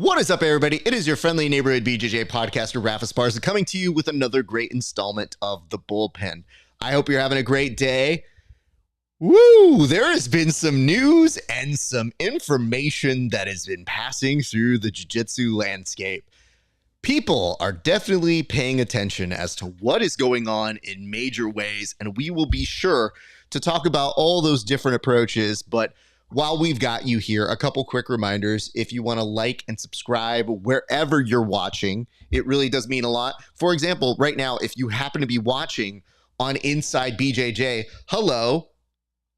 What is up, everybody? It is your friendly neighborhood BJJ podcaster, RAF ESPARZA, coming to you with another great installment of the Bullpen. I hope you're having a great day. Woo! There has been some news and some information that has been passing through the jiu-jitsu landscape. People are definitely paying attention as to what is going on in major ways, and we will be sure to talk about all those different approaches. But while we've got you here, a couple quick reminders. If you want to like and subscribe wherever you're watching, it really does mean a lot. For example, right now, if you happen to be watching on Inside BJJ, hello,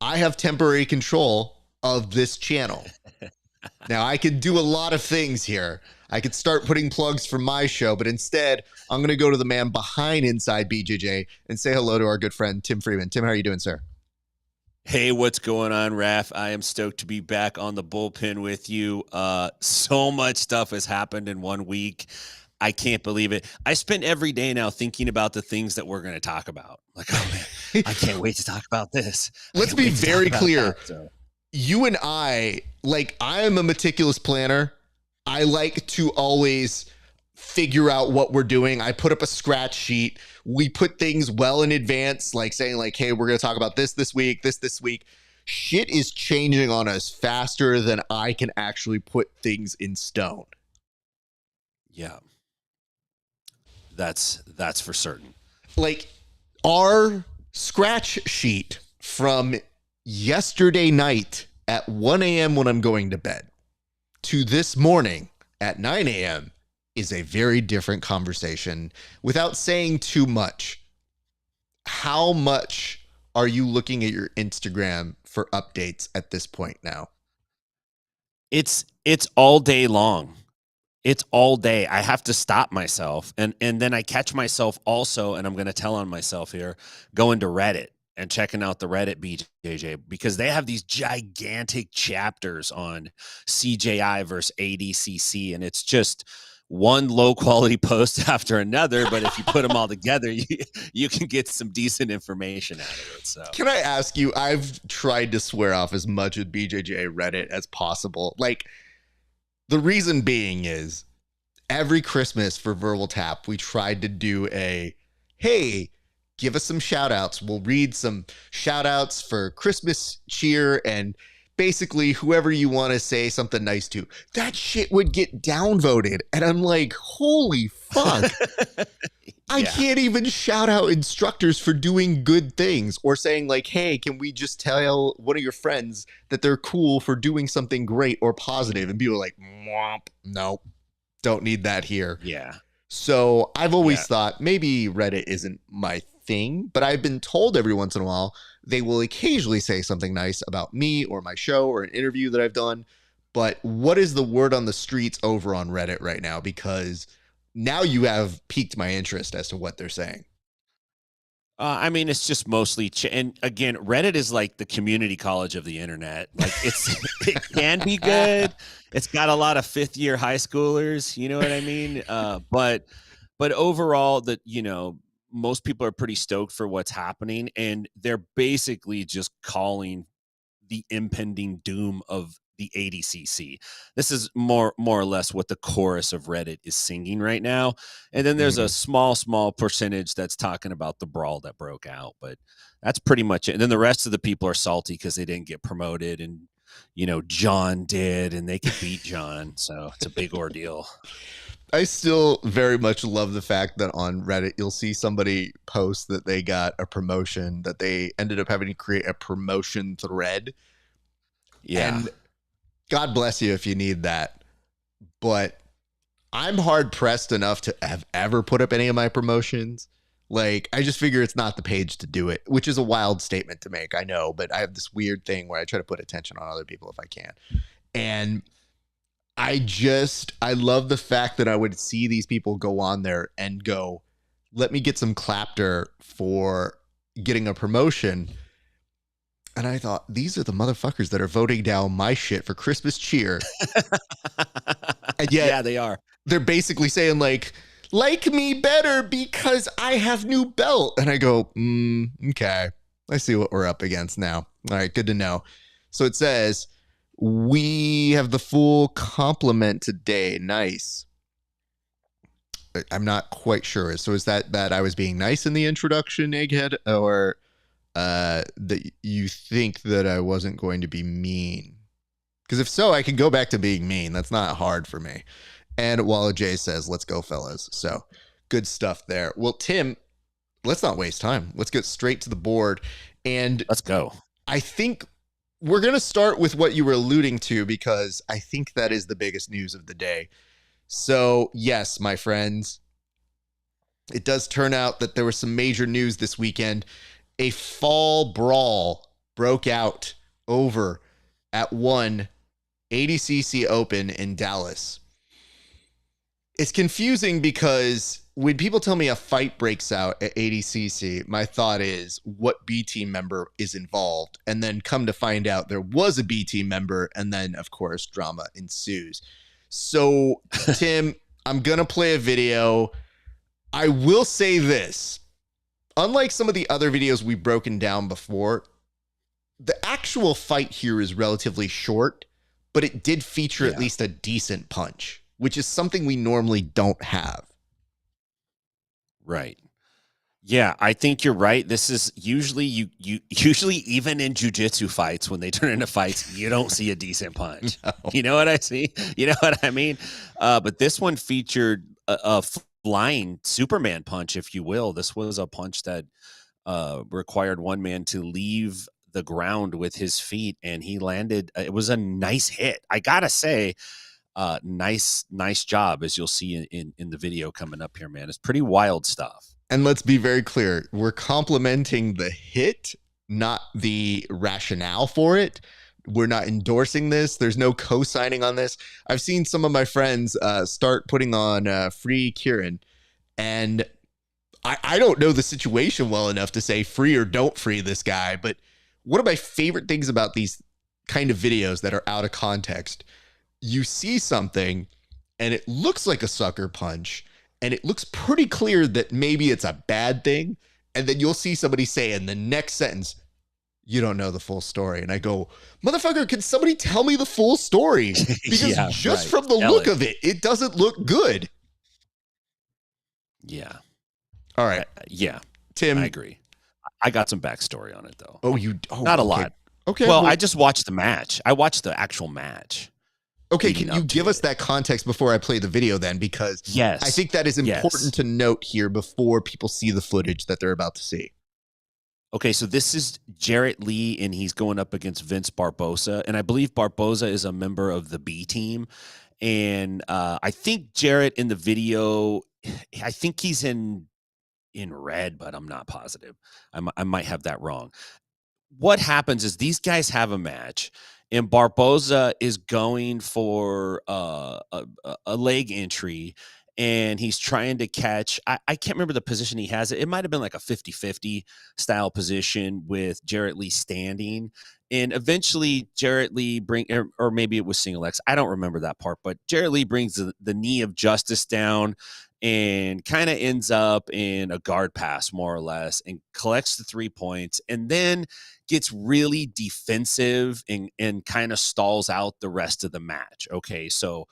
I have temporary control of this channel. Now, I could do a lot of things here. I could start putting plugs for my show, but instead, I'm going to go to the man behind Inside BJJ and say hello to our good friend, Tim Freeman. Tim, how are you doing, sir? Hey, what's going on, Raf? I am stoked to be back on the bullpen with you. So much stuff has happened in 1 week. I can't believe it. I spend every day now thinking about the things that we're going to talk about. Like, oh man, I can't wait to talk about this. Let's be very clear. You and I am a meticulous planner. I like to always figure out what we're doing. I put up a scratch sheet. We put things well in advance, like saying like, hey, we're going to talk about this week, this week. Shit is changing on us faster than I can actually put things in stone. Yeah. That's for certain. Like our scratch sheet from yesterday night at 1 a.m. when I'm going to bed to this morning at 9 a.m. is a very different conversation. Without saying too much, how much are you looking at your Instagram for updates at this point now? It's all day long. It's all day. I have to stop myself. And then I catch myself also, and I'm going to tell on myself here, going to Reddit and checking out the Reddit BJJ, because they have these gigantic chapters on CJI versus ADCC. And it's just one low quality post after another, but if you put them all together, you can get some decent information out of it. So can I ask you, I've tried to swear off as much of BJJ Reddit as possible. Like, the reason being is every Christmas for Verbal Tap, we tried to do a, hey, give us some shout outs. We'll read some shout outs for Christmas cheer, and basically whoever you want to say something nice to, that shit would get downvoted. And I'm like, holy fuck. I can't even shout out instructors for doing good things or saying like, hey, can we just tell one of your friends that they're cool for doing something great or positive? And people are like, nope, don't need that here. Yeah. So I've always thought maybe Reddit isn't my thing, but I've been told every once in a while they will occasionally say something nice about me or my show or an interview that I've done. But what is the word on the streets over on Reddit right now? Because now you have piqued my interest as to what they're saying. I mean, it's just mostly, and again, Reddit is like the community college of the internet. Like it can be good. It's got a lot of 5th-year high schoolers. You know what I mean? But overall, most people are pretty stoked for what's happening, and they're basically just calling the impending doom of the ADCC. This is more or less what the chorus of Reddit is singing right now. And then there's a small percentage that's talking about the brawl that broke out, but that's pretty much it. And then the rest of the people are salty because they didn't get promoted, and John did, and they could beat John. So it's a big ordeal. I still very much love the fact that on Reddit, you'll see somebody post that they got a promotion, that they ended up having to create a promotion thread. Yeah. And God bless you if you need that. But I'm hard pressed enough to have ever put up any of my promotions. Like, I just figure it's not the page to do it, which is a wild statement to make. I know, but I have this weird thing where I try to put attention on other people if I can. And I love the fact that I would see these people go on there and go, let me get some clapter for getting a promotion. And I thought, these are the motherfuckers that are voting down my shit for Christmas cheer. And yet, Yeah, they are. they're basically saying like me better because I have new belt. And I go, okay, I see what we're up against now. All right, good to know. So it says, we have the full complement today. Nice. I'm not quite sure. So is that I was being nice in the introduction, Egghead, or that you think that I wasn't going to be mean? Because if so, I can go back to being mean. That's not hard for me. And Walla J says, let's go, fellas. So good stuff there. Well, Tim, let's not waste time. Let's get straight to the board. And Let's go. I think we're going to start with what you were alluding to, because I think that is the biggest news of the day. So, yes, my friends, it does turn out that there was some major news this weekend. A fall brawl broke out over at one ADCC Open in Dallas. It's confusing because when people tell me a fight breaks out at ADCC, my thought is, what B team member is involved? And then come to find out there was a B team member, and then, of course, drama ensues. So, Tim, I'm going to play a video. I will say this. Unlike some of the other videos we've broken down before, the actual fight here is relatively short, but it did feature at least a decent punch, which is something we normally don't have. Right. Yeah, I think you're right. This is usually usually even in jiu-jitsu fights, when they turn into fights, you don't see a decent punch. No. You know what I see? You know what I mean? But this one featured a flying Superman punch, if you will. This was a punch that required one man to leave the ground with his feet, and he landed. It was a nice hit. I gotta say, nice job, as you'll see in the video coming up here, man. It's pretty wild stuff. And let's be very clear. We're complimenting the hit, not the rationale for it. We're not endorsing this. There's no co-signing on this. I've seen some of my friends start putting on free Kieran, and I don't know the situation well enough to say free or don't free this guy. But one of my favorite things about these kind of videos that are out of context, you see something and it looks like a sucker punch, and it looks pretty clear that maybe it's a bad thing. And then you'll see somebody say in the next sentence, you don't know the full story. And I go, motherfucker, can somebody tell me the full story? Because just from the look of it, it doesn't look good. Yeah. All right. Yeah. Tim. I agree. I got some backstory on it, though. Not a lot. Okay. Well, I just watched the match. I watched the actual match. Okay, can you give us that context before I play the video then? Because I think that is important to note here before people see the footage that they're about to see. Okay, so this is Jarrett Lee, and he's going up against Vince Barbosa. And I believe Barbosa is a member of the B team. And I think Jarrett in the video, I think he's in red, but I'm not positive. I might have that wrong. What happens is these guys have a match, and Barboza is going for a leg entry, and he's trying to catch. I can't remember the position he has. It might have been like a 50-50 style position with Jarrett Lee standing. And eventually Jarrett Lee or maybe it was single X. I don't remember that part, but Jarrett Lee brings the knee of justice down and kind of ends up in a guard pass, more or less, and collects the 3 points, and then gets really defensive and kind of stalls out the rest of the match. Okay, so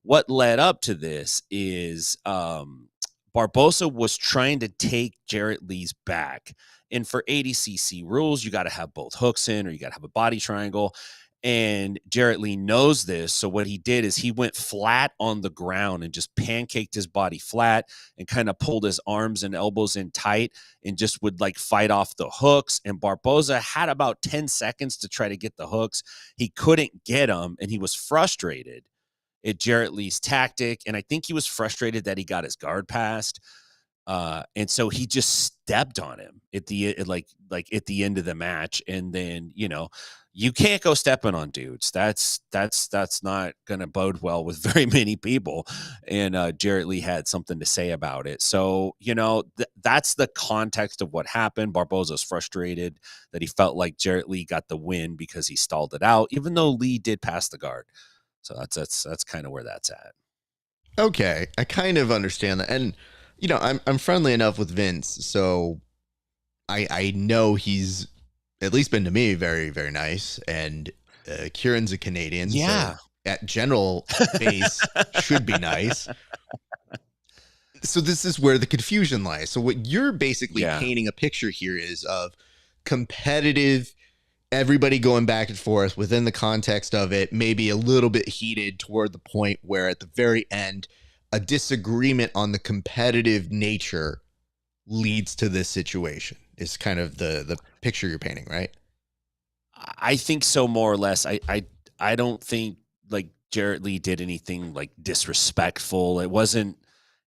what led up to this is Barbosa was trying to take Jarrett Lee's back. And for ADCC rules, you got to have both hooks in, or you got to have a body triangle. And Jarrett Lee knows this. So what he did is he went flat on the ground and just pancaked his body flat and kind of pulled his arms and elbows in tight and just would like fight off the hooks. And Barboza had about 10 seconds to try to get the hooks. He couldn't get them, and he was frustrated at Jarrett Lee's tactic. And I think he was frustrated that he got his guard passed. And so he just stepped on him at the like at the end of the match. And then, you know, you can't go stepping on dudes. That's not going to bode well with very many people. And Jarrett Lee had something to say about it. So, you know, that's the context of what happened. Barboza's frustrated that he felt like Jarrett Lee got the win because he stalled it out, even though Lee did pass the guard. So that's kind of where that's at. Okay, I kind of understand that. And you know, I'm friendly enough with Vince, so I know he's at least been to me very, very nice. And Kieran's a Canadian, yeah. So at general base should be nice. So this is where the confusion lies. So what you're basically painting a picture here is of competitive, everybody going back and forth within the context of it, maybe a little bit heated toward the point where at the very end, a disagreement on the competitive nature leads to this situation is kind of the picture you're painting, right? I think so, more or less. I don't think like Jarrett Lee did anything like disrespectful. It wasn't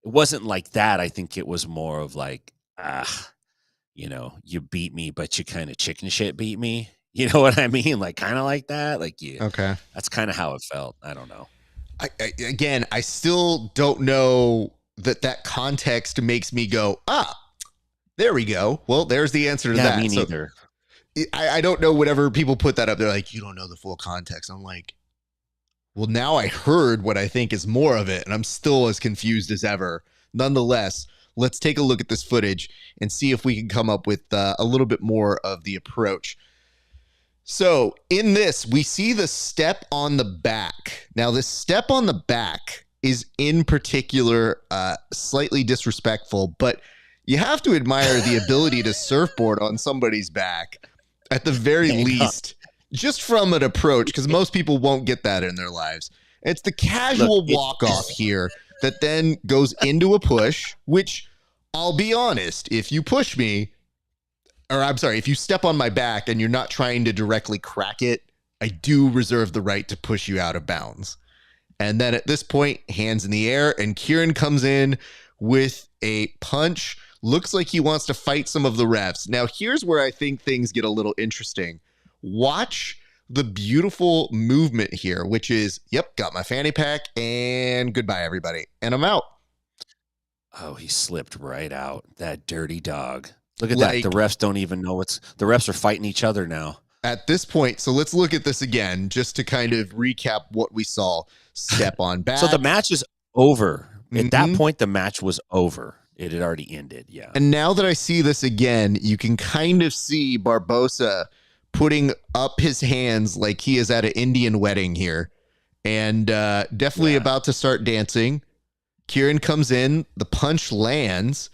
like that. I think it was more of like, you know, you beat me, but you kind of chicken shit beat me. You know what I mean? Like kind of like that. Like Okay. That's kind of how it felt. I don't know. I still don't know that context makes me go, there we go. Well, there's the answer to that. Me neither. So, I don't know whatever people put that up. They're like, you don't know the full context. I'm like, well, now I heard what I think is more of it, and I'm still as confused as ever. Nonetheless, let's take a look at this footage and see if we can come up with a little bit more of the approach. So in this, we see the step on the back. Now, this step on the back is in particular slightly disrespectful, but you have to admire the ability to surfboard on somebody's back at the very least, just from an approach, because most people won't get that in their lives. It's the casual walk-off here that then goes into a push, which I'll be honest, if you push me, or I'm sorry, if you step on my back and you're not trying to directly crack it, I do reserve the right to push you out of bounds. And then at this point, hands in the air, and Kieran comes in with a punch. Looks like he wants to fight some of the refs. Now, here's where I think things get a little interesting. Watch the beautiful movement here, which is, yep, got my fanny pack, and goodbye, everybody. And I'm out. Oh, he slipped right out. That dirty dog. Look at that. The refs don't even know the refs are fighting each other now. At this point, so let's look at this again, just to kind of recap what we saw. Step on back. So the match is over. At that point, the match was over. It had already ended. Yeah. And now that I see this again, you can kind of see Barboza putting up his hands like he is at an Indian wedding here. And definitely about to start dancing. Kieran comes in. The punch lands.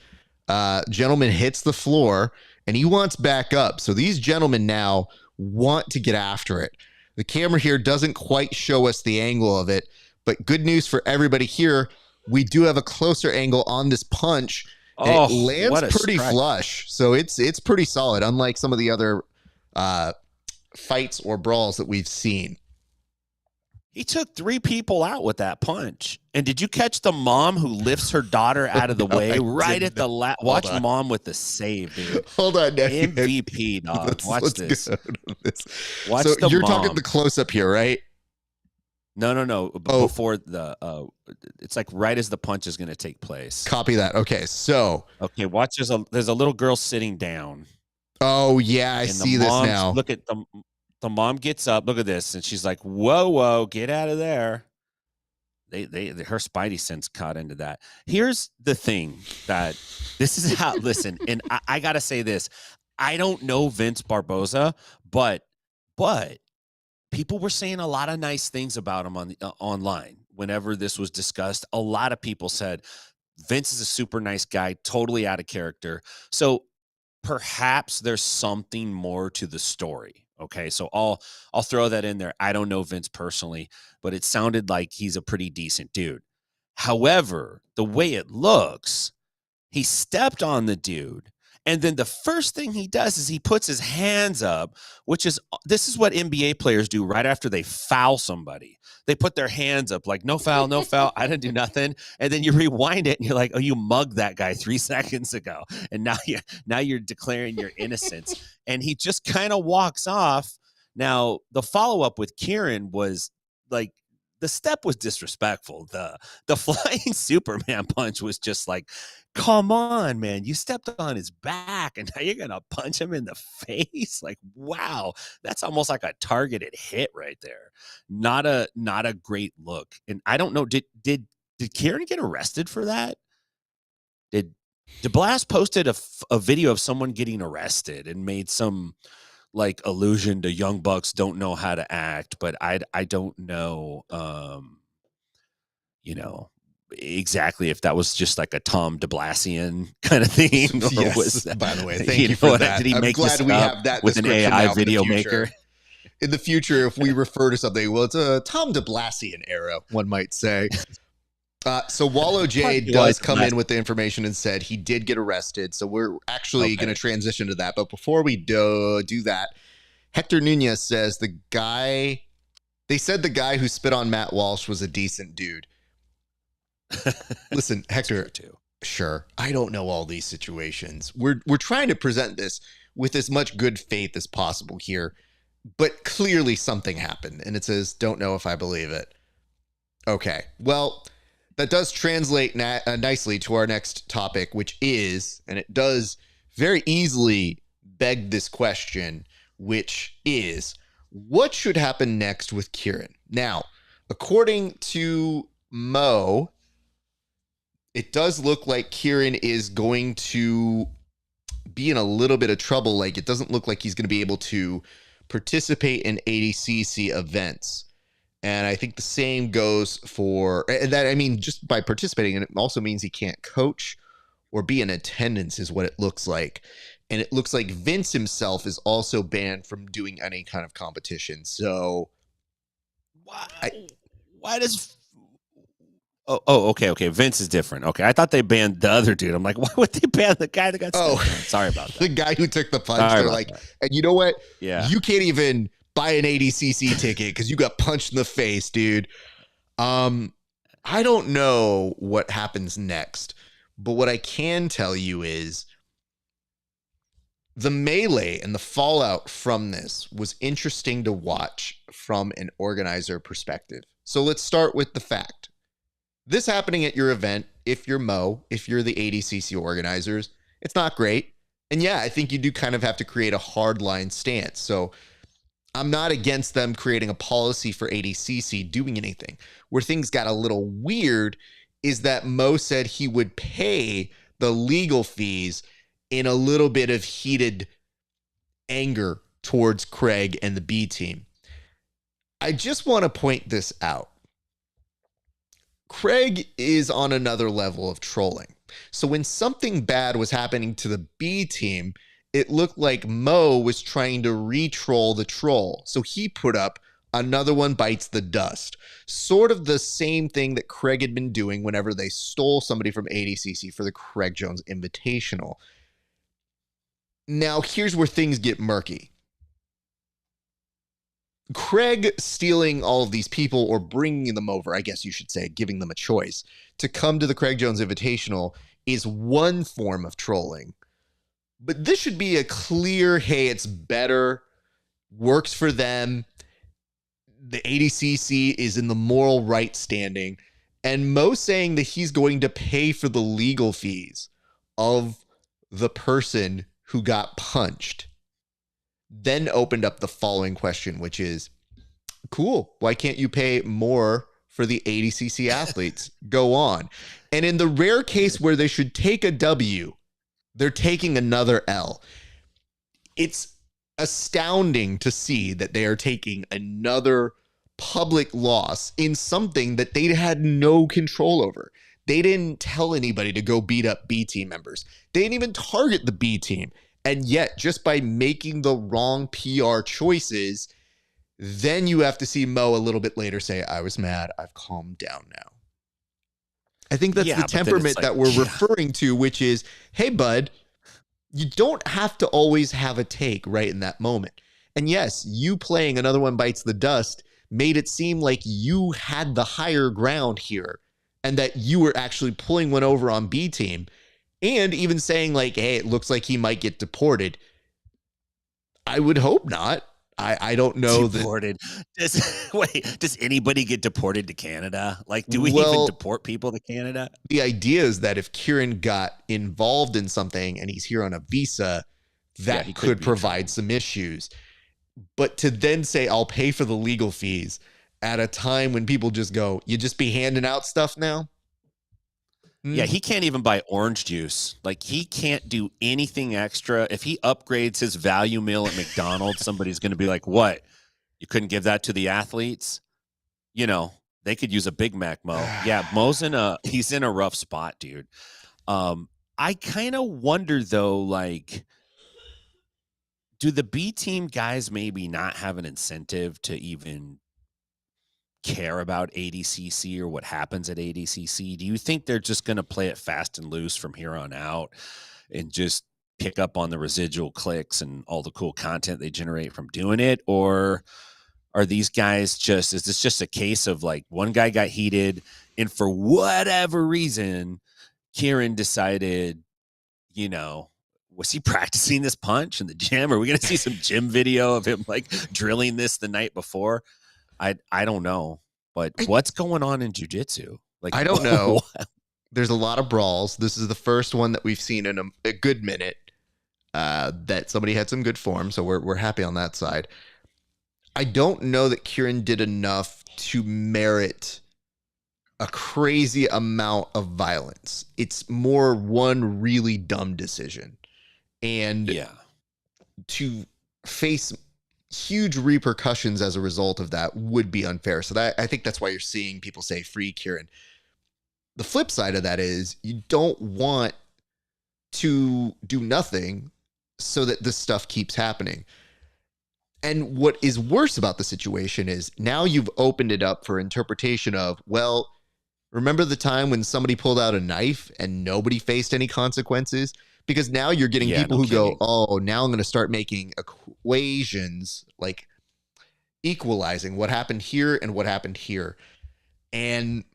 Gentleman hits the floor, and he wants back up. So these gentlemen now want to get after it. The camera here doesn't quite show us the angle of it, but good news for everybody here. We do have a closer angle on this punch. And it lands pretty flush. So it's pretty solid, unlike some of the other fights or brawls that we've seen. He took 3 people out with that punch. And did you catch the mom who lifts her daughter out of the way right at the last? Watch mom with the save, dude. Hold on. MVP, dog. Watch this. Watch so you're talking the close-up here, right? No. Before the, it's like right as the punch is going to take place. Copy that. Okay, so. Okay, watch. There's a little girl sitting down. Oh, yeah, I see this now. Look at the mom gets up. Look at this, and she's like, "Whoa, get out of there!" Her spidey sense caught into that. Here's the thing that this is how. Listen, and I gotta say this. I don't know Vince Barboza, but people were saying a lot of nice things about him on the online. Whenever this was discussed, a lot of people said Vince is a super nice guy, totally out of character. So perhaps there's something more to the story. Okay, so I'll throw that in there. I don't know Vince personally, but it sounded like he's a pretty decent dude. However, the way it looks, he stepped on the dude, and then the first thing he does is he puts his hands up, which is this is what NBA players do right after they foul somebody. They put their hands up like, no foul, no foul. I didn't do nothing. And then you rewind it and you're like, oh, you mugged that guy 3 seconds ago. And now you're declaring your innocence. And he just kind of walks off. Now, the follow-up with Kieran was like, the step was disrespectful. The flying Superman punch was just like, come on, man. You stepped on his back and now you're going to punch him in the face? Like, wow. That's almost like a targeted hit right there. Not a great look. And I don't know, did Kieran get arrested for that? Did Blast posted a video of someone getting arrested and made some like allusion to young bucks don't know how to act, but I don't know, exactly if that was just like a Tom DeBlasian kind of thing. Or Yes, was, by the way, thank you for that. Did he I'm make glad this we up have that with an description AI now video in the future. maker? In the future, if we refer to something, well, it's a Tom DeBlasian era, one might say. So Wallow J does come in with the information and said he did get arrested. So we're actually going to transition to that. But before we do that, Hector Nunez says they said the guy who spit on Matt Walsh was a decent dude. Listen, Hector, sure, I don't know all these situations. We're trying to present this with as much good faith as possible here, but clearly something happened, and it says, don't know if I believe it. Okay, well, that does translate nicely to our next topic, which is, and it does very easily beg this question, which is, what should happen next with Kieran? Now, according to Mo, it does look like Kieran is going to be in a little bit of trouble. Like, it doesn't look like he's going to be able to participate in ADCC events. And I think the same goes for that. I mean, just by participating, and it also means he can't coach or be in attendance is what it looks like. And it looks like Vince himself is also banned from doing any kind of competition. So why does... Oh, okay. Vince is different. Okay, I thought they banned the other dude. I'm like, why would they ban the guy that got... sorry about that. The guy who took the punch. They're like, and you know what? Yeah. You can't even buy an ADCC ticket because you got punched in the face, dude. I don't know what happens next, but what I can tell you is the melee and the fallout from this was interesting to watch from an organizer perspective. So let's start with the fact. This happening at your event, if you're Mo, if you're the ADCC organizers, it's not great. And yeah, I think you do kind of have to create a hardline stance. So I'm not against them creating a policy for ADCC doing anything. Where things got a little weird is that Mo said he would pay the legal fees in a little bit of heated anger towards Craig and the B team. I just want to point this out. Craig is on another level of trolling. So when something bad was happening to the B team, it looked like Mo was trying to re-troll the troll. So he put up another one bites the dust. Sort of the same thing that Craig had been doing whenever they stole somebody from ADCC for the Craig Jones Invitational. Now, here's where things get murky. Craig stealing all of these people or bringing them over, I guess you should say, giving them a choice to come to the Craig Jones Invitational is one form of trolling. But this should be a clear, hey, it's better, works for them. The ADCC is in the moral right standing. And Mo saying that he's going to pay for the legal fees of the person who got punched then opened up the following question, which is, cool, why can't you pay more for the ADCC athletes? Go on. And in the rare case where they should take a W, they're taking another L. It's astounding to see that they are taking another public loss in something that they had no control over. They didn't tell anybody to go beat up B team members. They didn't even target the B team. And yet, just by making the wrong PR choices, then you have to see Mo a little bit later say, I was mad. I've calmed down now. I think that's the temperament that we're referring to, which is, hey, bud, you don't have to always have a take right in that moment. And yes, you playing Another One Bites the Dust made it seem like you had the higher ground here and that you were actually pulling one over on B team. And even saying like, hey, it looks like he might get deported. I would hope not. I don't know. Deported. Does anybody get deported to Canada? Like, do we even deport people to Canada? The idea is that if Kieran got involved in something and he's here on a visa, that could provide some issues. But to then say, I'll pay for the legal fees at a time when people just go, you just be handing out stuff now? Yeah, he can't even buy orange juice. Like, he can't do anything extra. If he upgrades his value meal at McDonald's, somebody's going to be like, what? You couldn't give that to the athletes? You know, they could use a Big Mac, Mo. Yeah, he's in a rough spot, dude. I kind of wonder, though, like, do the B team guys maybe not have an incentive to even care about ADCC or what happens at ADCC? Do you think they're just going to play it fast and loose from here on out and just pick up on the residual clicks and all the cool content they generate from doing it? Or are these guys is this just a case of like one guy got heated and for whatever reason, Kieran decided, you know, was he practicing this punch in the gym? Are we going to see some gym video of him like drilling this the night before? I don't know, but what's going on in jiu-jitsu? Like, I don't know. There's a lot of brawls. This is the first one that we've seen in a good minute that somebody had some good form, so we're happy on that side. I don't know that Kieran did enough to merit a crazy amount of violence. It's more one really dumb decision. And to face huge repercussions as a result of that would be unfair. So I think that's why you're seeing people say free Kieran. The flip side of that is you don't want to do nothing so that this stuff keeps happening. And what is worse about the situation is now you've opened it up for interpretation of, well, remember the time when somebody pulled out a knife and nobody faced any consequences? Because now you're getting people who go, oh, now I'm going to start making equations, like equalizing what happened here and what happened here. And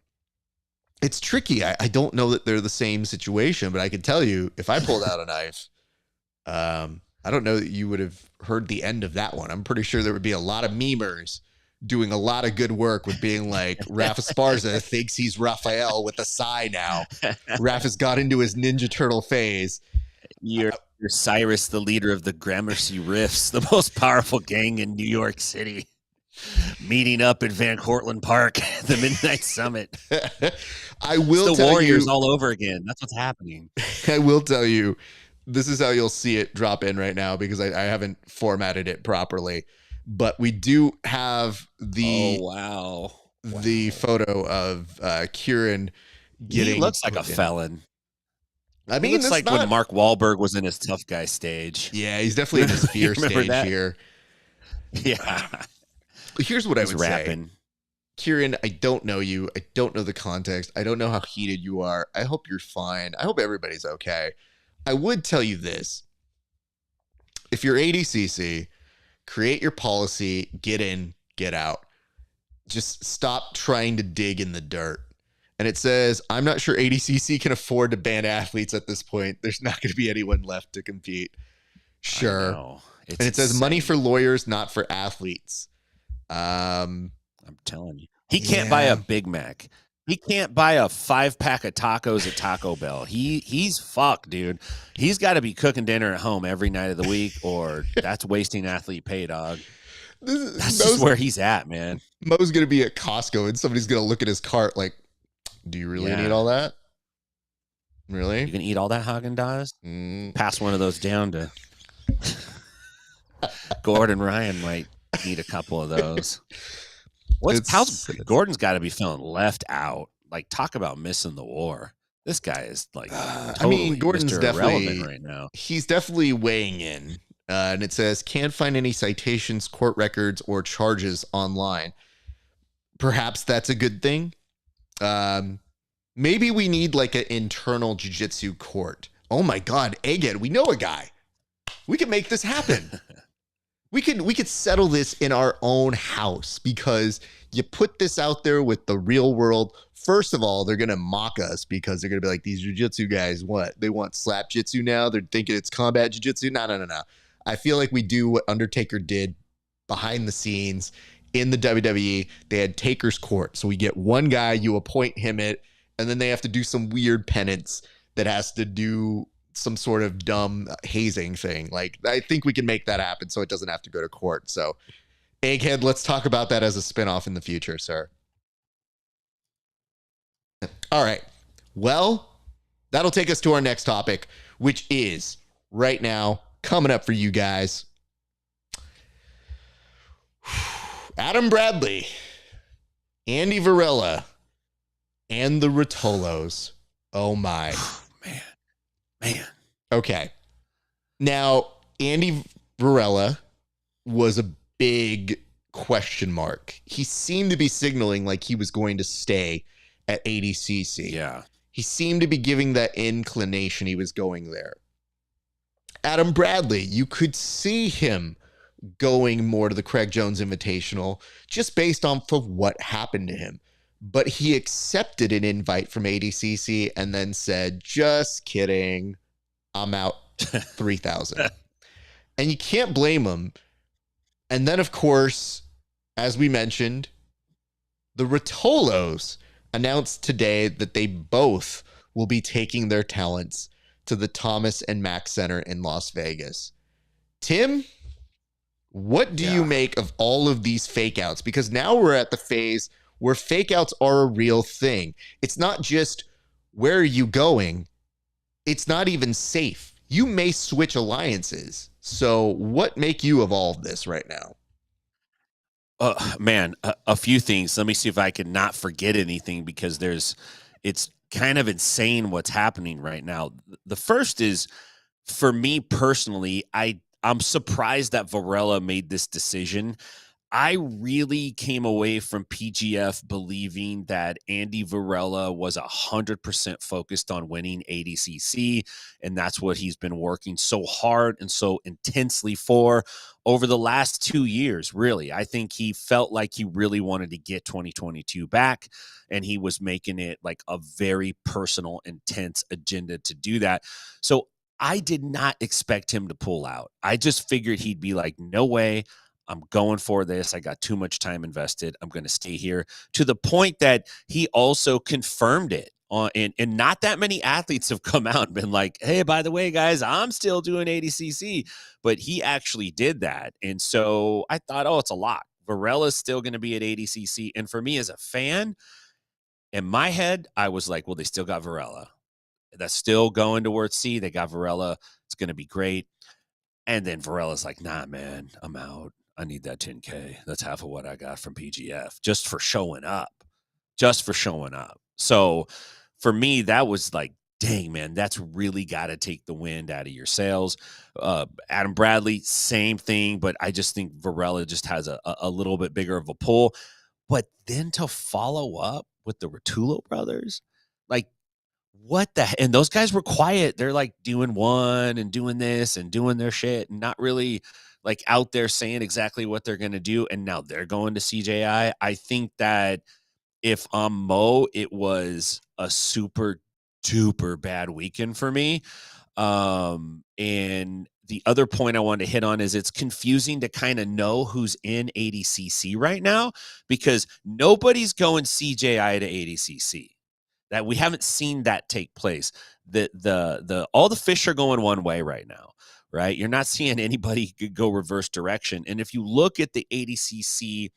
it's tricky. I don't know that they're the same situation, but I can tell you if I pulled out a knife, I don't know that you would have heard the end of that one. I'm pretty sure there would be a lot of memers doing a lot of good work with being like, RAF ESPARZA thinks he's Raphael with a sigh now. RAF has got into his Ninja Turtle phase. You're Cyrus, the leader of the Gramercy Riffs, the most powerful gang in New York City, meeting up at Van Cortlandt Park, the Midnight Summit. I will it's the Warriors all over again. That's what's happening. I will tell you, this is how you'll see it drop in right now because I haven't formatted it properly. But we do have the the photo of Kieran getting. He looks like a felon. I mean, it looks like when Mark Wahlberg was in his tough guy stage. Yeah, he's definitely in his fear stage here. Yeah. Here's what I would say. Kieran, I don't know you. I don't know the context. I don't know how heated you are. I hope you're fine. I hope everybody's okay. I would tell you this. If you're ADCC, create your policy, get in, get out. Just stop trying to dig in the dirt. And it says, I'm not sure ADCC can afford to ban athletes at this point. There's not going to be anyone left to compete. Sure. And it says money for lawyers, not for athletes. I'm telling you. He can't buy a Big Mac. He can't buy a 5-pack of tacos at Taco Bell. He's fucked, dude. He's got to be cooking dinner at home every night of the week, or that's wasting athlete pay, dog. That's just where he's at, man. Mo's going to be at Costco, and somebody's going to look at his cart like, do you really need all that? Really? You can eat all that Haagen-Dazs? Pass one of those down to Gordon Ryan might need a couple of those. Gordon's got to be feeling left out. Like, talk about missing the war. This guy is like I totally mean, Gordon's Mr. Irrelevant definitely right now. he's definitely weighing in. And it says can't find any citations, court records, or charges online. Perhaps that's a good thing. Maybe we need like an internal jiu-jitsu court. Oh my God, Egghead, we know a guy. We can make this happen. We could settle this in our own house because you put this out there with the real world. First of all, they're gonna mock us because they're gonna be like, these jiu-jitsu guys, what? They want slap jitsu now? They're thinking it's combat jiu-jitsu? No. I feel like we do what Undertaker did behind the scenes in the WWE. They had Taker's Court. So we get one guy, you appoint him it, and then they have to do some weird penance that has to do some sort of dumb hazing thing. Like, I think we can make that happen so it doesn't have to go to court. So, Egghead, let's talk about that as a spinoff in the future, sir. All right. Well, that'll take us to our next topic, which is right now coming up for you guys. Adam Bradley, Andy Varela, and the Rotolos. Oh my. Man. Okay. Now, Andy Varela was a big question mark. He seemed to be signaling like he was going to stay at ADCC. Yeah. He seemed to be giving that inclination he was going there. Adam Bradley, you could see him going more to the Craig Jones Invitational just based on for what happened to him. But he accepted an invite from ADCC and then said, just kidding, I'm out 3,000. And you can't blame him. And then, of course, as we mentioned, the Rotolos announced today that they both will be taking their talents to the Thomas and Mack Center in Las Vegas. Tim, what do you make of all of these fake outs? Because now we're at the phase where fake outs are a real thing. It's not just where are you going? It's not even safe. You may switch alliances. So what make you of all of this right now? Man, a few things. Let me see if I can not forget anything because it's kind of insane what's happening right now. The first is, for me personally, I'm surprised that Varela made this decision. I really came away from PGF believing that Andy Varela was 100% focused on winning ADCC, and that's what he's been working so hard and so intensely for over the last 2 years, really. I think he felt like he really wanted to get 2022 back, and he was making it like a very personal, intense agenda to do that. So I did not expect him to pull out. I just figured he'd be like, no way. I'm going for this. I got too much time invested. I'm going to stay here, to the point that he also confirmed it. And not that many athletes have come out and been like, hey, by the way, guys, I'm still doing ADCC. But he actually did that. And so I thought, oh, it's a lock. Varela's still going to be at ADCC. And for me as a fan, in my head, I was like, well, they still got Varela. That's still going towards C. They got Varela. It's going to be great. And then Varela's like, nah, man, I'm out. I need that 10K. That's half of what I got from PGF just for showing up. So for me, that was like, dang, man, that's really got to take the wind out of your sails. Adam Bradley, same thing, but I just think Varela just has a little bit bigger of a pull. But then to follow up with the Rotulo brothers, like, what the and those guys were quiet. They're like doing one and doing this and doing their shit and not really like out there saying exactly what they're going to do. And now they're going to CJI. I think that if I'm Mo, it was a super duper bad weekend for me. And the other point I wanted to hit on is it's confusing to kind of know who's in ADCC right now because nobody's going CJI to ADCC. That we haven't seen that take place. The all the fish are going one way right now, right? You're not seeing anybody go reverse direction. And if you look at the ADCC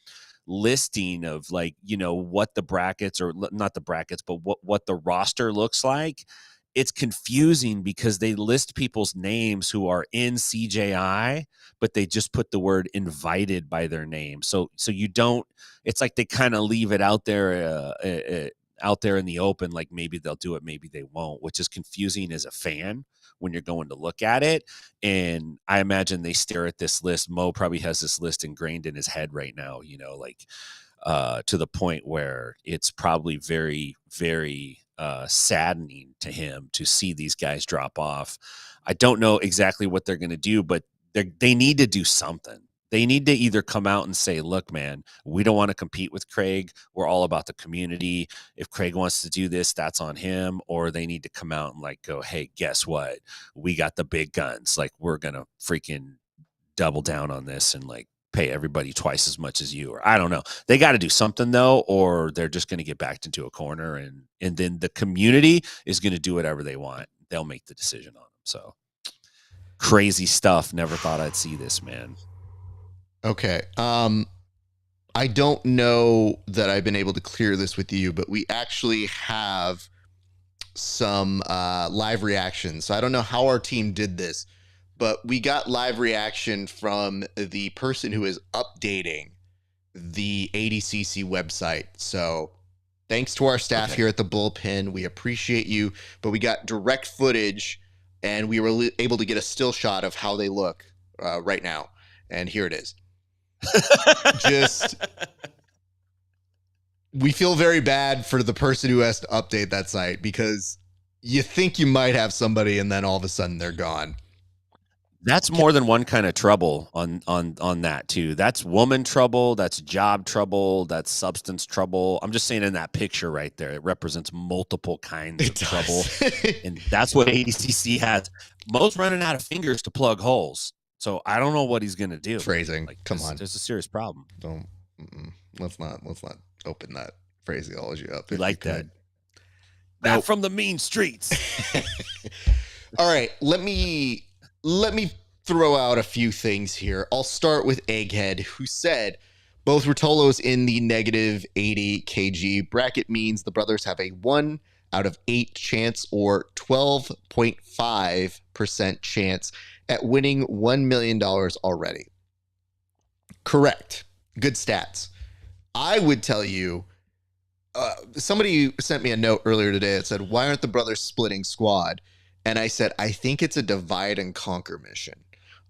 listing of like, you know, what the brackets or not the brackets, but what the roster looks like, it's confusing because they list people's names who are in CJI, but they just put the word invited by their name. So you don't, it's like they kind of leave it out there out there in the open, like maybe they'll do it, maybe they won't, which is confusing as a fan when you're going to look at it. And I imagine they stare at this list. Mo probably has this list ingrained in his head right now, you know, like to the point where it's probably very, very saddening to him to see these guys drop off. I don't know exactly what they're going to do, but they need to do something. They need to either come out and say, look, man, we don't want to compete with Craig. We're all about the community. If Craig wants to do this, that's on him. Or they need to come out and like go, hey, guess what? We got the big guns. Like, we're going to freaking double down on this and like pay everybody twice as much as you. Or I don't know. They got to do something though, or they're just going to get backed into a corner, and then the community is going to do whatever they want. They'll make the decision on them. So crazy stuff. Never thought I'd see this, man. Okay. I don't know that I've been able to clear this with you, but we actually have some live reactions. So I don't know how our team did this, but we got live reaction from the person who is updating the ADCC website. So thanks to our staff here at the Bullpen. We appreciate you, but we got direct footage and we were able to get a still shot of how they look right now. And here it is. Just, we feel very bad for the person who has to update that site, because you think you might have somebody and then all of a sudden they're gone. That's more than one kind of trouble on that too. That's woman trouble, that's job trouble, that's substance trouble. I'm just saying, in that picture right there, it represents multiple kinds of trouble. And that's what ADCC has. Mo's running out of fingers to plug holes. So I don't know what he's going to do. Phrasing. Like, come on. There's a serious problem. Don't. Let's not open that phraseology up. We like that. Not from the mean streets. All right. Let me throw out a few things here. I'll start with Egghead, who said both Rutolos in the negative 80 kg bracket means the brothers have a 1 out of 8 chance, or 12.5% chance at winning $1 million already. Correct. Good stats. I would tell you, somebody sent me a note earlier today that said, why aren't the brothers splitting squad? And I said, I think it's a divide and conquer mission.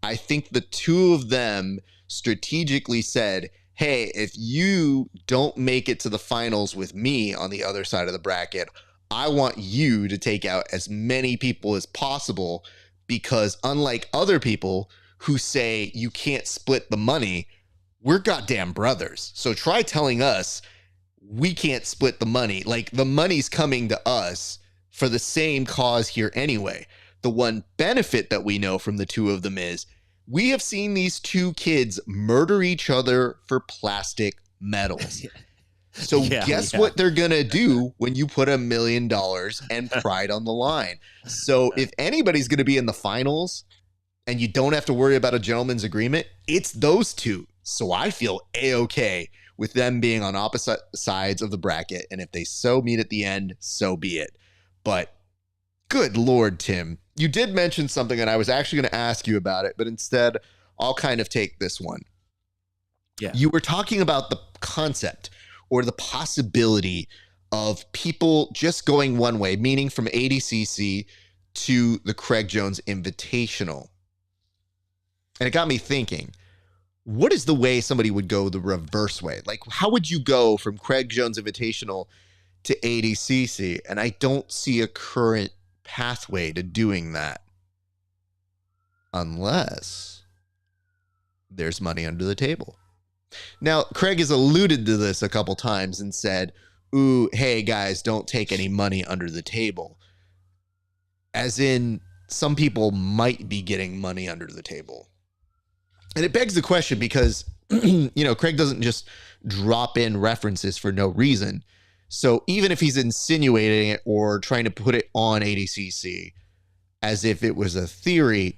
I think the two of them strategically said, hey, if you don't make it to the finals with me on the other side of the bracket, I want you to take out as many people as possible, because unlike other people who say you can't split the money, we're goddamn brothers. So try telling us we can't split the money. Like, the money's coming to us for the same cause here anyway. The one benefit that we know from the two of them is we have seen these two kids murder each other for plastic medals. So guess what they're going to do when you put $1 million and pride on the line. So if anybody's going to be in the finals and you don't have to worry about a gentleman's agreement, it's those two. So I feel A-okay with them being on opposite sides of the bracket. And if they so meet at the end, so be it. But good Lord, Tim, you did mention something and I was actually going to ask you about it, but instead I'll kind of take this one. Yeah. You were talking about the concept or the possibility of people just going one way, meaning from ADCC to the Craig Jones Invitational. And it got me thinking, what is the way somebody would go the reverse way? Like, how would you go from Craig Jones Invitational to ADCC? And I don't see a current pathway to doing that, unless there's money under the table. Now, Craig has alluded to this a couple times and said, ooh, hey guys, don't take any money under the table. As in, some people might be getting money under the table. And it begs the question because, you know, Craig doesn't just drop in references for no reason. So even if he's insinuating it or trying to put it on ADCC as if it was a theory,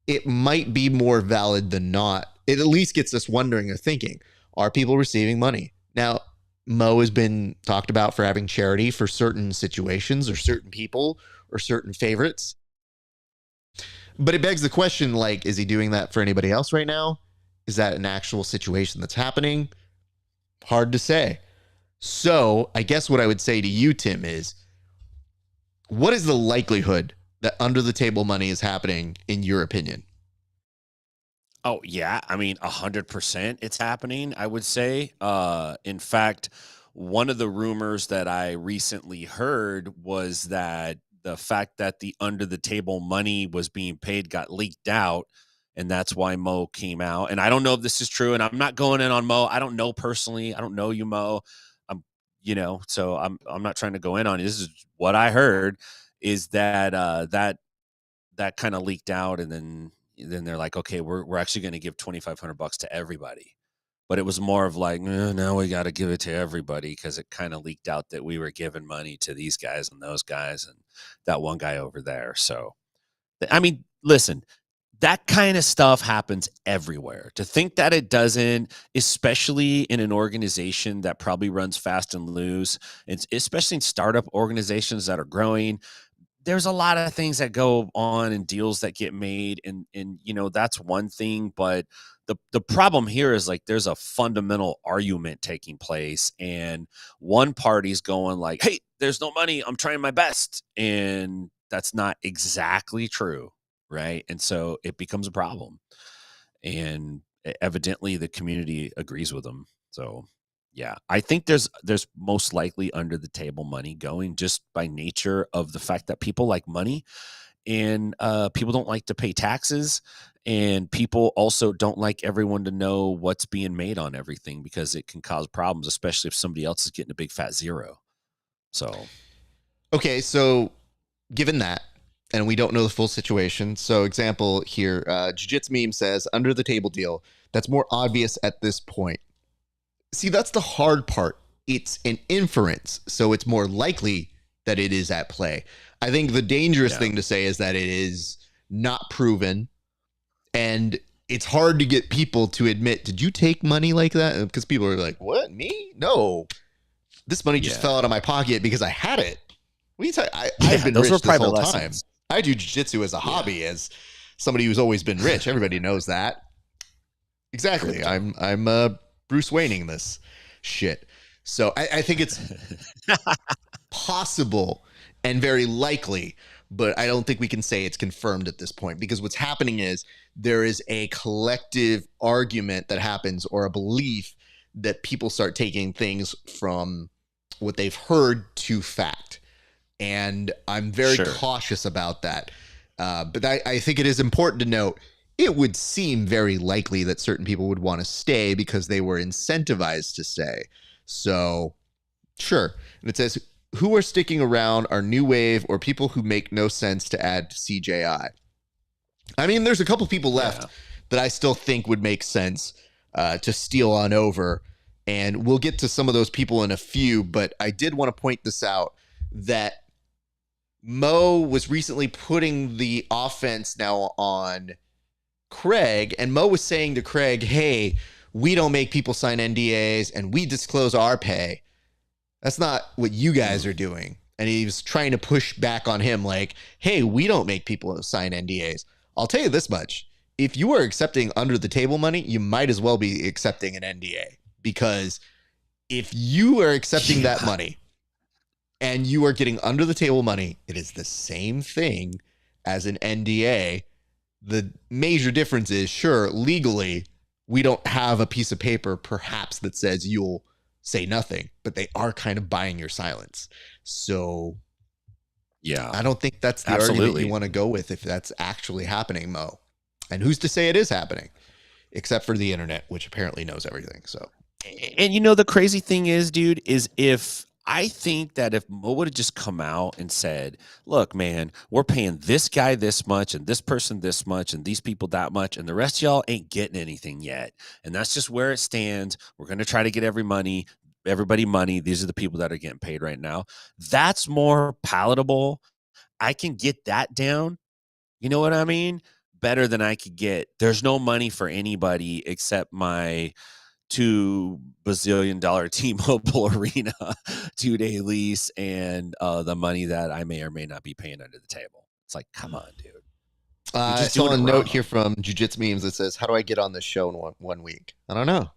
it might be more valid than not. It at least gets us wondering or thinking, are people receiving money? Now, Mo has been talked about for having charity for certain situations or certain people or certain favorites. But it begs the question, like, is he doing that for anybody else right now? Is that an actual situation that's happening? Hard to say. So I guess what I would say to you, Tim, is what is the likelihood that under the table money is happening in your opinion? Oh yeah, I mean 100% it's happening, I would say. In fact, one of the rumors that I recently heard was that the fact that the under the table money was being paid got leaked out, and that's why Mo came out. And I don't know if this is true, and I'm not going in on Mo. I don't know personally. I don't know you, Mo. I'm so I'm not trying to go in on it. This is what I heard is that that kind of leaked out, and then they're like, okay, we're actually going to give $2,500 to everybody. But it was more of like, now we got to give it to everybody because it kind of leaked out that we were giving money to these guys and those guys and that one guy over there. So, I mean, listen, that kind of stuff happens everywhere. To think that it doesn't, especially in an organization that probably runs fast and loose, and especially in startup organizations that are growing, there's a lot of things that go on and deals that get made, and that's one thing. But the problem here is like there's a fundamental argument taking place, and one party's going like, hey, there's no money, I'm trying my best, and that's not exactly true, right? And so it becomes a problem, and evidently the community agrees with them. So yeah, I think there's most likely under the table money going just by nature of the fact that people like money, and people don't like to pay taxes, and people also don't like everyone to know what's being made on everything because it can cause problems, especially if somebody else is getting a big fat zero. So Okay, so given that, and we don't know the full situation, so example here, Jiu-Jitsu Meme says, under the table deal, that's more obvious at this point. See, that's the hard part. It's an inference, so it's more likely that it is at play. I think the dangerous thing to say is that it is not proven, and it's hard to get people to admit, did you take money like that? Because people are like, what, me? No. This money just fell out of my pocket because I had it. I've been rich this whole time. I do jiu-jitsu as a hobby, as somebody who's always been rich. Everybody knows that. Exactly. I'm Bruce Wayneing this shit. So I think it's possible and very likely, but I don't think we can say it's confirmed at this point, because what's happening is there is a collective argument that happens, or a belief that people start taking things from what they've heard to fact. And I'm very cautious about that. But I think it is important to note, it would seem very likely that certain people would want to stay because they were incentivized to stay. So, sure. And it says, who are sticking around are New Wave or people who make no sense to add to CJI. I mean, there's a couple people left that I still think would make sense to steal on over. And we'll get to some of those people in a few, but I did want to point this out, that Mo was recently putting the offense now on Craig, and Mo was saying to Craig, hey, we don't make people sign NDAs and we disclose our pay. That's not what you guys are doing. And he was trying to push back on him like, hey, we don't make people sign NDAs. I'll tell you this much. If you are accepting under the table money, you might as well be accepting an NDA, because if you are accepting that money and you are getting under the table money, it is the same thing as an NDA. The major difference is, sure, legally, we don't have a piece of paper perhaps that says you'll say nothing, but they are kind of buying your silence. So yeah, I don't think that's the argument you want to go with if that's actually happening, Mo. And who's to say it is happening, except for the internet, which apparently knows everything. So, and the crazy thing is, dude, is I think that if Mo would have just come out and said, look, man, we're paying this guy this much and this person this much and these people that much, and the rest of y'all ain't getting anything yet. And that's just where it stands. We're going to try to get everybody money. These are the people that are getting paid right now. That's more palatable. I can get that down. You know what I mean? Better than I could get. There's no money for anybody except my $2 bazillion T-Mobile Arena 2-day lease and the money that I may or may not be paying under the table. It's like, come on, dude. I saw a note here from Jiu-Jitsu Memes that says, how do I get on this show in one week? I don't know.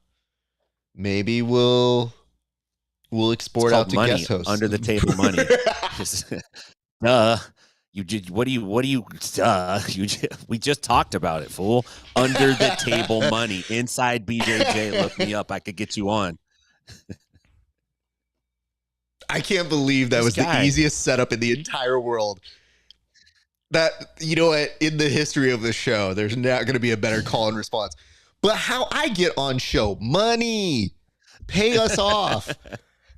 Maybe we'll We'll export out to money, guest hosts. under the table money. Duh. You did. What do you? Duh. We just talked about it, fool. Under the table money. Inside BJJ. Look me up. I could get you on. I can't believe that was the easiest setup in the entire world. That, you know what, in the history of the show, there's not going to be a better call and response. But how I get on show, money, pay us off.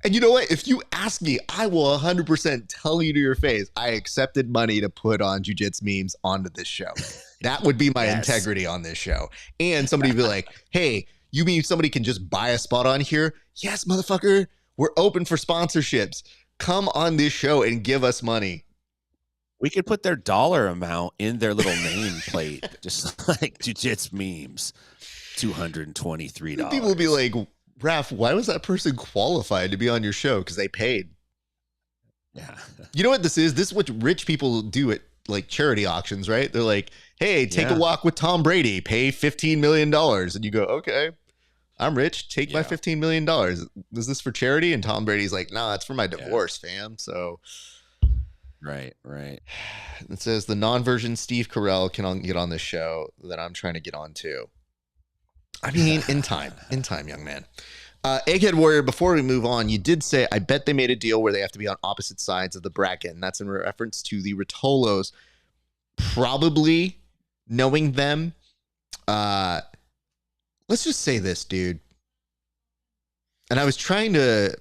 And you know what? If you ask me, I will 100% tell you to your face, I accepted money to put on Jiu-Jitsu memes onto this show. That would be my integrity on this show. And somebody would be like, hey, you mean somebody can just buy a spot on here? Yes, motherfucker. We're open for sponsorships. Come on this show and give us money. We could put their dollar amount in their little nameplate, just like Jiu-Jitsu memes. $223. People will be like, Raf, why was that person qualified to be on your show? Because they paid. Yeah. You know what this is? This is what rich people do at like charity auctions, right? They're like, hey, take a walk with Tom Brady, pay $15 million. And you go, okay, I'm rich. Take my $15 million. Is this for charity? And Tom Brady's like, nah, it's for my divorce, fam. So... Right. It says the non-version Steve Carell can get on this show that I'm trying to get on too. I mean, in time, young man. Egghead Warrior, before we move on, you did say, I bet they made a deal where they have to be on opposite sides of the bracket. And that's in reference to the Rotolos. Probably knowing them. Let's just say this, dude. And I was trying to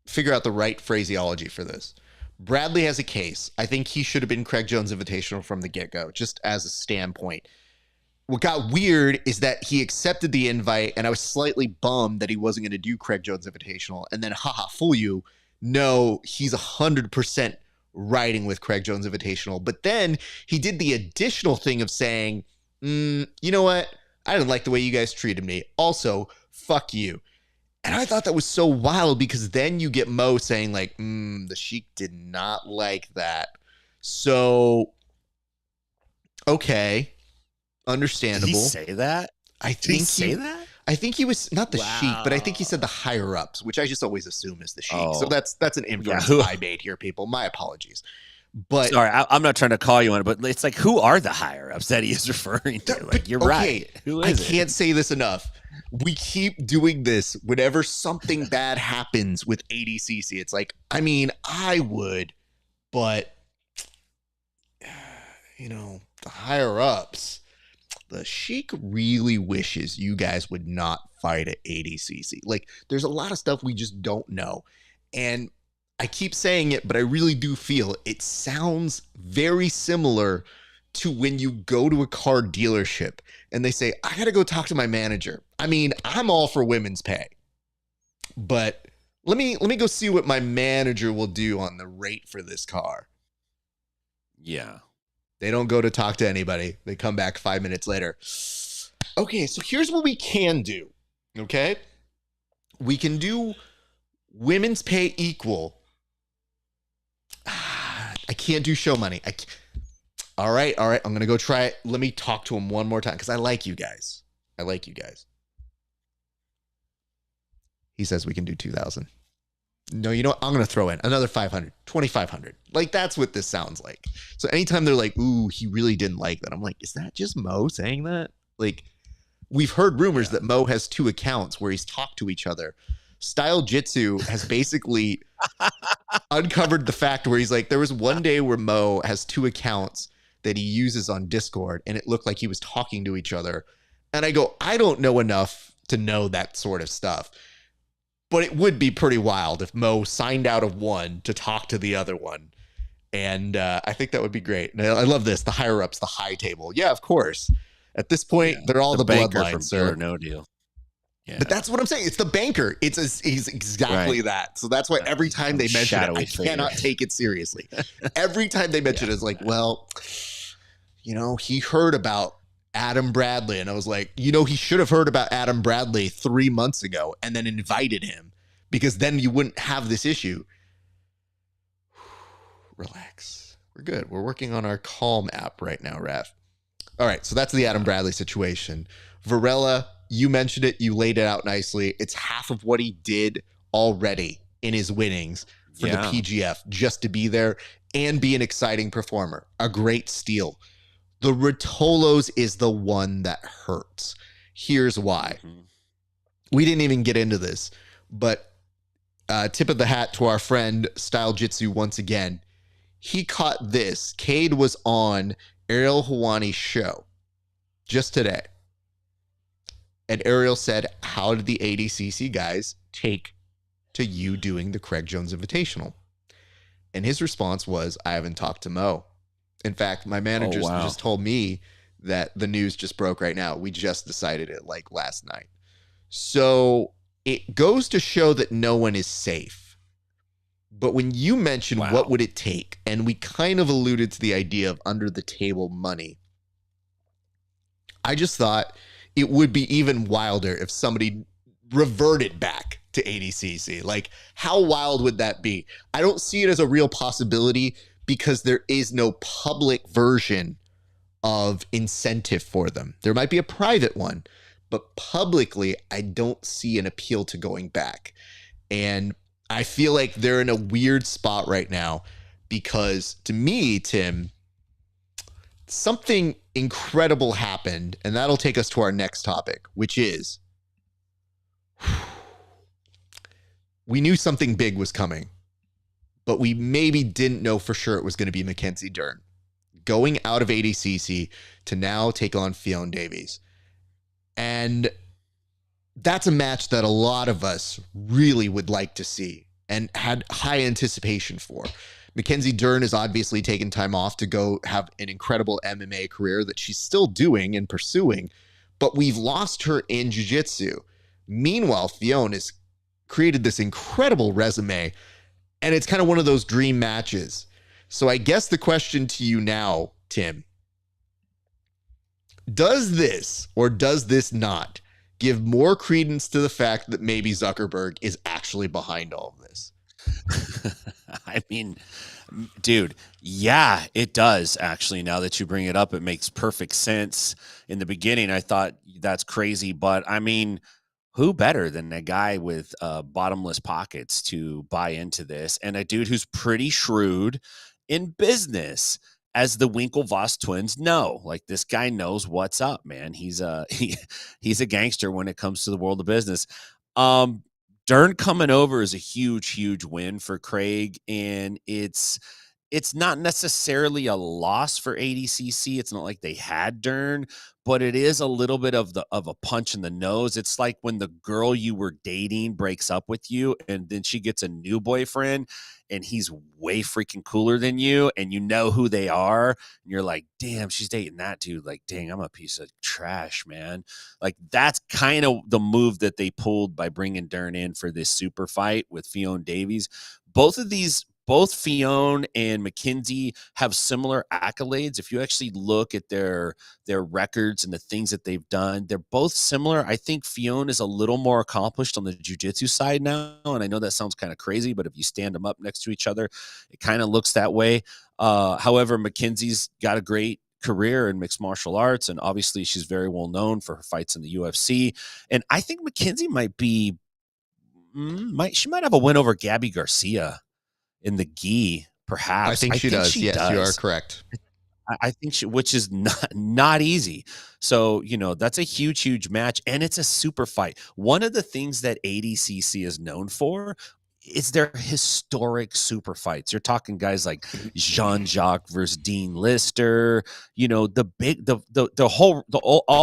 figure out the right phraseology for this. Bradley has a case. I think he should have been Craig Jones Invitational from the get-go, just as a standpoint. What got weird is that he accepted the invite, and I was slightly bummed that he wasn't going to do Craig Jones Invitational. And then, fool you. No, he's 100% riding with Craig Jones Invitational. But then he did the additional thing of saying, you know what? I didn't like the way you guys treated me. Also, fuck you. And I thought that was so wild because then you get Mo saying like, the Sheik did not like that. So, okay, understandable. Did he say that? I think he was not the Sheik, but I think he said the higher ups, which I just always assume is the Sheik. So that's an inference I made here, people. My apologies. But sorry, I'm not trying to call you on it, but it's like, who are the higher ups that he is referring to? Like, you're right. Who is I can't say this enough. We keep doing this whenever something bad happens with ADCC. It's like, I mean, I would, but, you know, the higher ups, the Sheik really wishes you guys would not fight at ADCC. Like, there's a lot of stuff we just don't know. And I keep saying it, but I really do feel it sounds very similar to when you go to a car dealership and they say, I got to go talk to my manager. I mean, I'm all for women's pay, but let me go see what my manager will do on the rate for this car. Yeah. They don't go to talk to anybody. They come back 5 minutes later. Okay, so here's what we can do. Okay? We can do women's pay equal. I can't do show money. All right. I'm going to go try it. Let me talk to him one more time because I like you guys. He says we can do 2,000. No, you know what? I'm going to throw in another 500, 2,500. Like, that's what this sounds like. So anytime they're like, ooh, he really didn't like that, I'm like, is that just Mo saying that? Like, we've heard rumors that Mo has 2 accounts where he's talked to each other. Style Jitsu has basically uncovered the fact where he's like, there was one day where Mo has 2 accounts that he uses on Discord, and it looked like he was talking to each other. And I go, I don't know enough to know that sort of stuff. But it would be pretty wild if Mo signed out of one to talk to the other one. And I think that would be great. And I love this. The higher ups, the high table. Yeah, of course. At this point, they're all the bloodlines, sir. No deal. Yeah. But that's what I'm saying. It's the banker. He's exactly that. So that's why every time they mention it, I cannot take it seriously. Every time they mention it, it's like, well, you know, he heard about Adam Bradley. And I was like, you know, he should have heard about Adam Bradley 3 months ago and then invited him because then you wouldn't have this issue. Relax. We're good. We're working on our Calm app right now, Raf. All right. So that's the Adam Bradley situation. Varela, you mentioned it. You laid it out nicely. It's half of what he did already in his winnings for the PGF just to be there and be an exciting performer. A great steal. The Rotolos is the one that hurts. Here's why. We didn't even get into this, but tip of the hat to our friend Style Jitsu once again. He caught this. Cade was on Ariel Helwani's show just today. And Ariel said, how did the ADCC guys take to you doing the Craig Jones Invitational? And his response was, I haven't talked to Mo. In fact, my manager just told me that the news just broke right now. We just decided it like last night. So it goes to show that no one is safe. But when you mentioned what would it take, and we kind of alluded to the idea of under the table money, I just thought it would be even wilder if somebody reverted back to ADCC. Like, how wild would that be? I don't see it as a real possibility because there is no public version of incentive for them. There might be a private one, but publicly, I don't see an appeal to going back. And I feel like they're in a weird spot right now because, to me, Tim, something incredible happened, and that'll take us to our next topic, which is we knew something big was coming, but we maybe didn't know for sure it was going to be Mackenzie Dern going out of ADCC to now take on Fionn Davies. And that's a match that a lot of us really would like to see and had high anticipation for. Mackenzie Dern has obviously taken time off to go have an incredible MMA career that she's still doing and pursuing, but we've lost her in jiu-jitsu. Meanwhile, Fionn has created this incredible resume, and it's kind of one of those dream matches. So I guess the question to you now, Tim, does this or does this not give more credence to the fact that maybe Zuckerberg is actually behind all of this? I mean, dude, yeah, it does actually. Now that you bring it up, it makes perfect sense. In the beginning, I thought that's crazy, but I mean, who better than a guy with bottomless pockets to buy into this, and a dude who's pretty shrewd in business, as the Winklevoss twins know. Like, this guy knows what's up, man. He's a gangster when it comes to the world of business. Dern coming over is a huge win for Craig, and it's not necessarily a loss for ADCC. It's not like they had Dern, but it is a little bit of a punch in the nose. It's like when the girl you were dating breaks up with you, and then she gets a new boyfriend, and he's way freaking cooler than you, and you know who they are, and you're like, damn, she's dating that dude. Like, dang, I'm a piece of trash, man. Like, that's kind of the move that they pulled by bringing Dern in for this super fight with Fionn Davies. Both Fionn and Mackenzie have similar accolades. If you actually look at their records and the things that they've done, they're both similar. I think Fionn is a little more accomplished on the jiu-jitsu side now, and I know that sounds kind of crazy, but if you stand them up next to each other, it kind of looks that way. However, Mackenzie's got a great career in mixed martial arts, and obviously she's very well known for her fights in the UFC. And I think Mackenzie might have a win over Gabby Garcia in the gi, perhaps. I think she does. Yes, you are correct. I think which is not easy. So, that's a huge match, and it's a super fight. One of the things that ADCC is known for is their historic super fights. You're talking guys like Jean-Jacques versus Dean Lister. All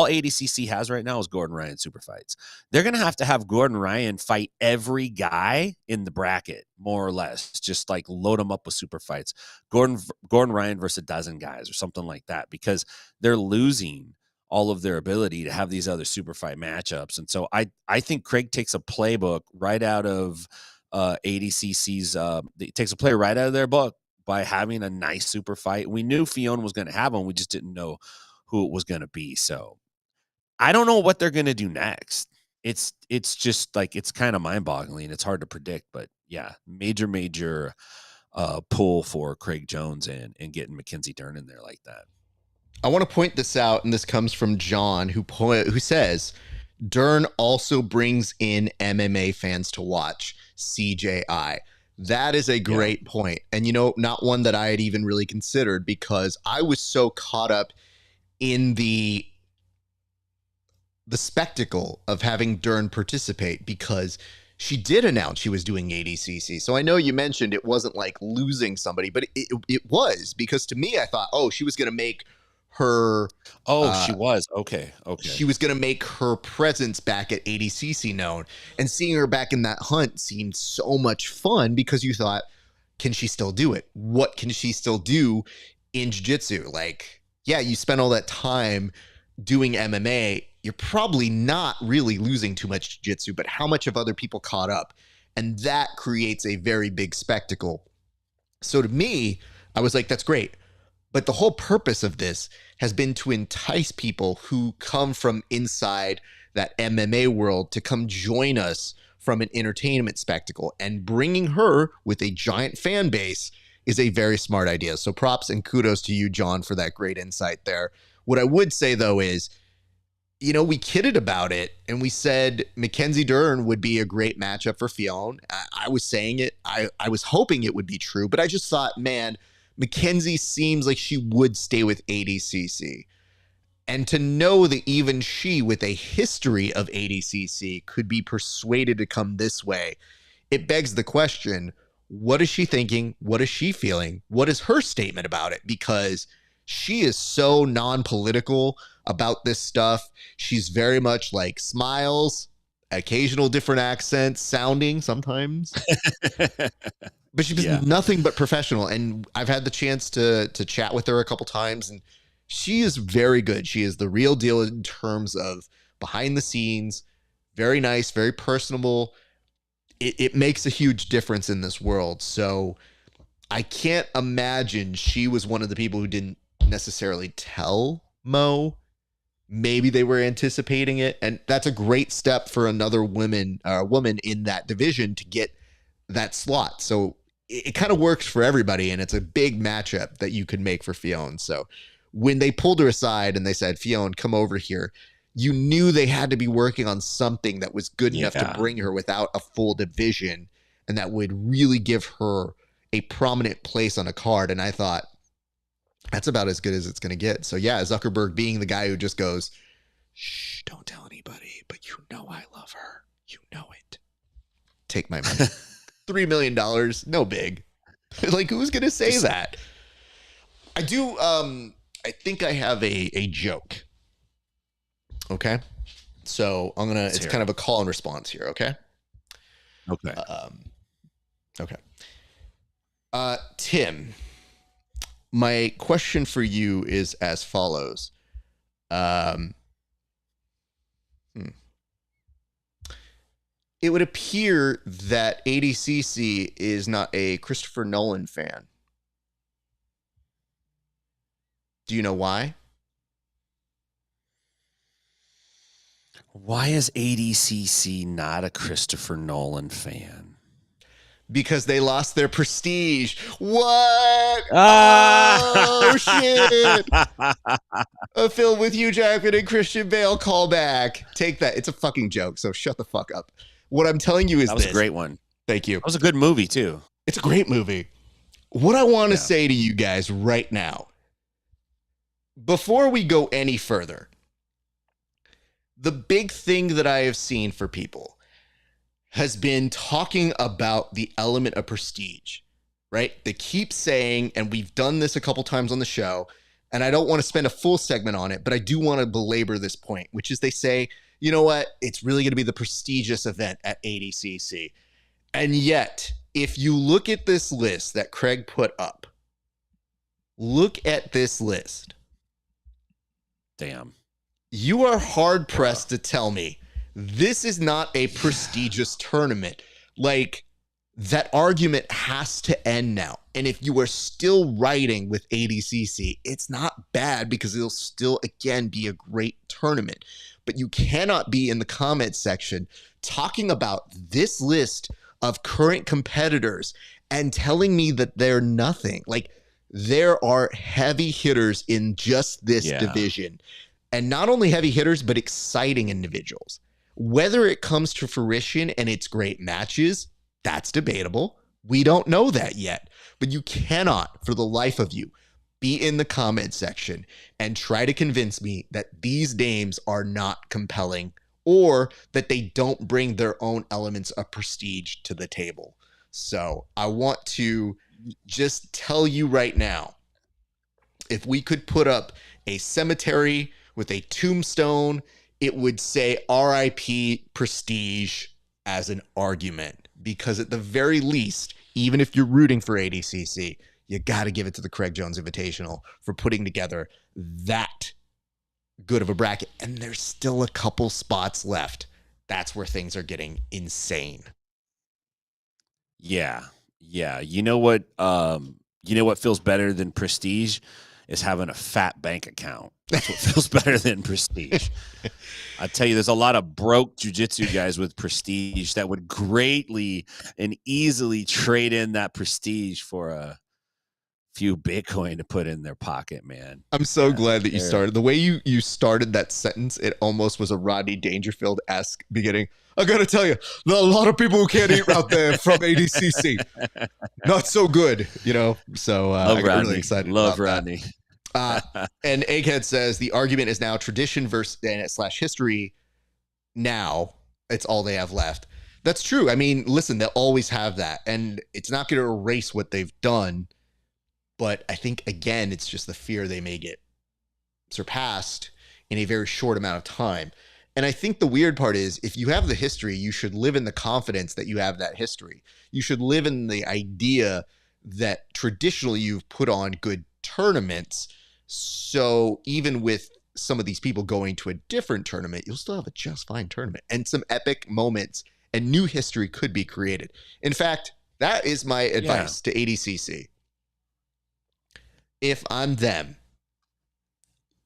ADCC has right now is Gordon Ryan super fights. They're going to have Gordon Ryan fight every guy in the bracket, more or less, just like load them up with super fights. Gordon Ryan versus a dozen guys or something like that, because they're losing all of their ability to have these other super fight matchups. And so I think Craig takes a playbook right out of ADCC's takes a play right out of their book by having a nice super fight. We knew Fionn was going to have one. We just didn't know who it was going to be. So I don't know what they're going to do next. It's just like, it's kind of mind boggling. It's hard to predict, but yeah, major pull for Craig Jones and getting Mackenzie Dern in there like that. I want to point this out, and this comes from John, who says Dern also brings in MMA fans to watch. CJI. That is a great point. And, not one that I had even really considered, because I was so caught up in the spectacle of having Dern participate, because she did announce she was doing ADCC. So I know you mentioned it wasn't like losing somebody, but it was, because to me, I thought, she was going to make her. She was. Okay. She was going to make her presence back at ADCC known, and seeing her back in that hunt seemed so much fun, because you thought, can she still do it? What can she still do in jiu-jitsu? Like, yeah, you spent all that time doing MMA. You're probably not really losing too much jiu-jitsu, but how much have other people caught up? And that creates a very big spectacle. So to me, I was like, that's great. But the whole purpose of this has been to entice people who come from inside that MMA world to come join us from an entertainment spectacle. And bringing her with a giant fan base is a very smart idea. So props and kudos to you, John, for that great insight there. What I would say, though, is, we kidded about it, and we said Mackenzie Dern would be a great matchup for Fionn. I was saying it. I was hoping it would be true, but I just thought, man, Mackenzie seems like she would stay with ADCC. And to know that even she, with a history of ADCC, could be persuaded to come this way, it begs the question, what is she thinking? What is she feeling? What is her statement about it? Because she is so non-political about this stuff. She's very much like smiles, occasional different accents, sounding sometimes. But she's nothing but professional. And I've had the chance to chat with her a couple times, and she is very good. She is the real deal in terms of behind the scenes, very nice, very personable. It makes a huge difference in this world. So I can't imagine she was one of the people who didn't necessarily tell Mo. Maybe they were anticipating it. And that's a great step for another woman in that division to get that slot. So it kind of works for everybody, and it's a big matchup that you could make for Fionn. So when they pulled her aside and they said, Fionn, come over here, you knew they had to be working on something that was good enough to bring her without a full division, and that would really give her a prominent place on a card. And I thought, that's about as good as it's going to get. So yeah, Zuckerberg being the guy who just goes, shh, don't tell anybody, but I love her. You know it. Take my money. $3 million, no big. Like, who's going to say that? I do, I think I have a joke. Okay? So it's kind of a call and response here, okay? Okay. Okay. Tim, my question for you is as follows. It would appear that ADCC is not a Christopher Nolan fan. Do you know why? Why is ADCC not a Christopher Nolan fan? Because they lost their prestige. What? Oh, shit. A film with Hugh Jackman and Christian Bale callback. Take that. It's a fucking joke, so shut the fuck up. What I'm telling you is that was a great one. Thank you. That was a good movie, too. It's a great movie. What I want to say to you guys right now, before we go any further, the big thing that I have seen for people has been talking about the element of prestige, right? They keep saying, and we've done this a couple times on the show, and I don't want to spend a full segment on it, but I do want to belabor this point, which is they say, you know what? It's really going to be the prestigious event at ADCC. And yet, if you look at this list that Craig put up, look at this list. Damn. You are hard pressed to tell me this is not a prestigious tournament. Like, that argument has to end now. And if you are still writing with ADCC, it's not bad because it'll still, again, be a great tournament. But you cannot be in the comments section talking about this list of current competitors and telling me that they're nothing. Like, there are heavy hitters in just this division. And not only heavy hitters, but exciting individuals. Whether it comes to fruition and it's great matches, That's debatable. We don't know that yet. But you cannot, for the life of you, be in the comment section and try to convince me that these names are not compelling or that they don't bring their own elements of prestige to the table. So I want to just tell you right now, if we could put up a cemetery with a tombstone, it would say RIP Prestige as an argument, because at the very least, even if you're rooting for ADCC, you got to give it to the Craig Jones Invitational for putting together that good of a bracket. And there's still a couple spots left. That's where things are getting insane. Yeah. You know what feels better than prestige is having a fat bank account. That's what feels better than prestige. I tell you, there's a lot of broke jiu-jitsu guys with prestige that would greatly and easily trade in that prestige for a few Bitcoin to put in their pocket, man. I'm so glad that you started. The way you started that sentence, it almost was a Rodney Dangerfield-esque beginning. I got to tell you, there are a lot of people who can't eat out there from ADCC. Not so good, you know? So I got really excited about Rodney. And Egghead says the argument is now tradition versus / history. Now it's all they have left. That's true. I mean, listen, they'll always have that. And it's not going to erase what they've done. But I think, again, it's just the fear they may get surpassed in a very short amount of time. And I think the weird part is, if you have the history, you should live in the confidence that you have that history. You should live in the idea that traditionally you've put on good tournaments. So even with some of these people going to a different tournament, you'll still have a just fine tournament. And some epic moments and new history could be created. In fact, that is my advice to ADCC. If I'm them,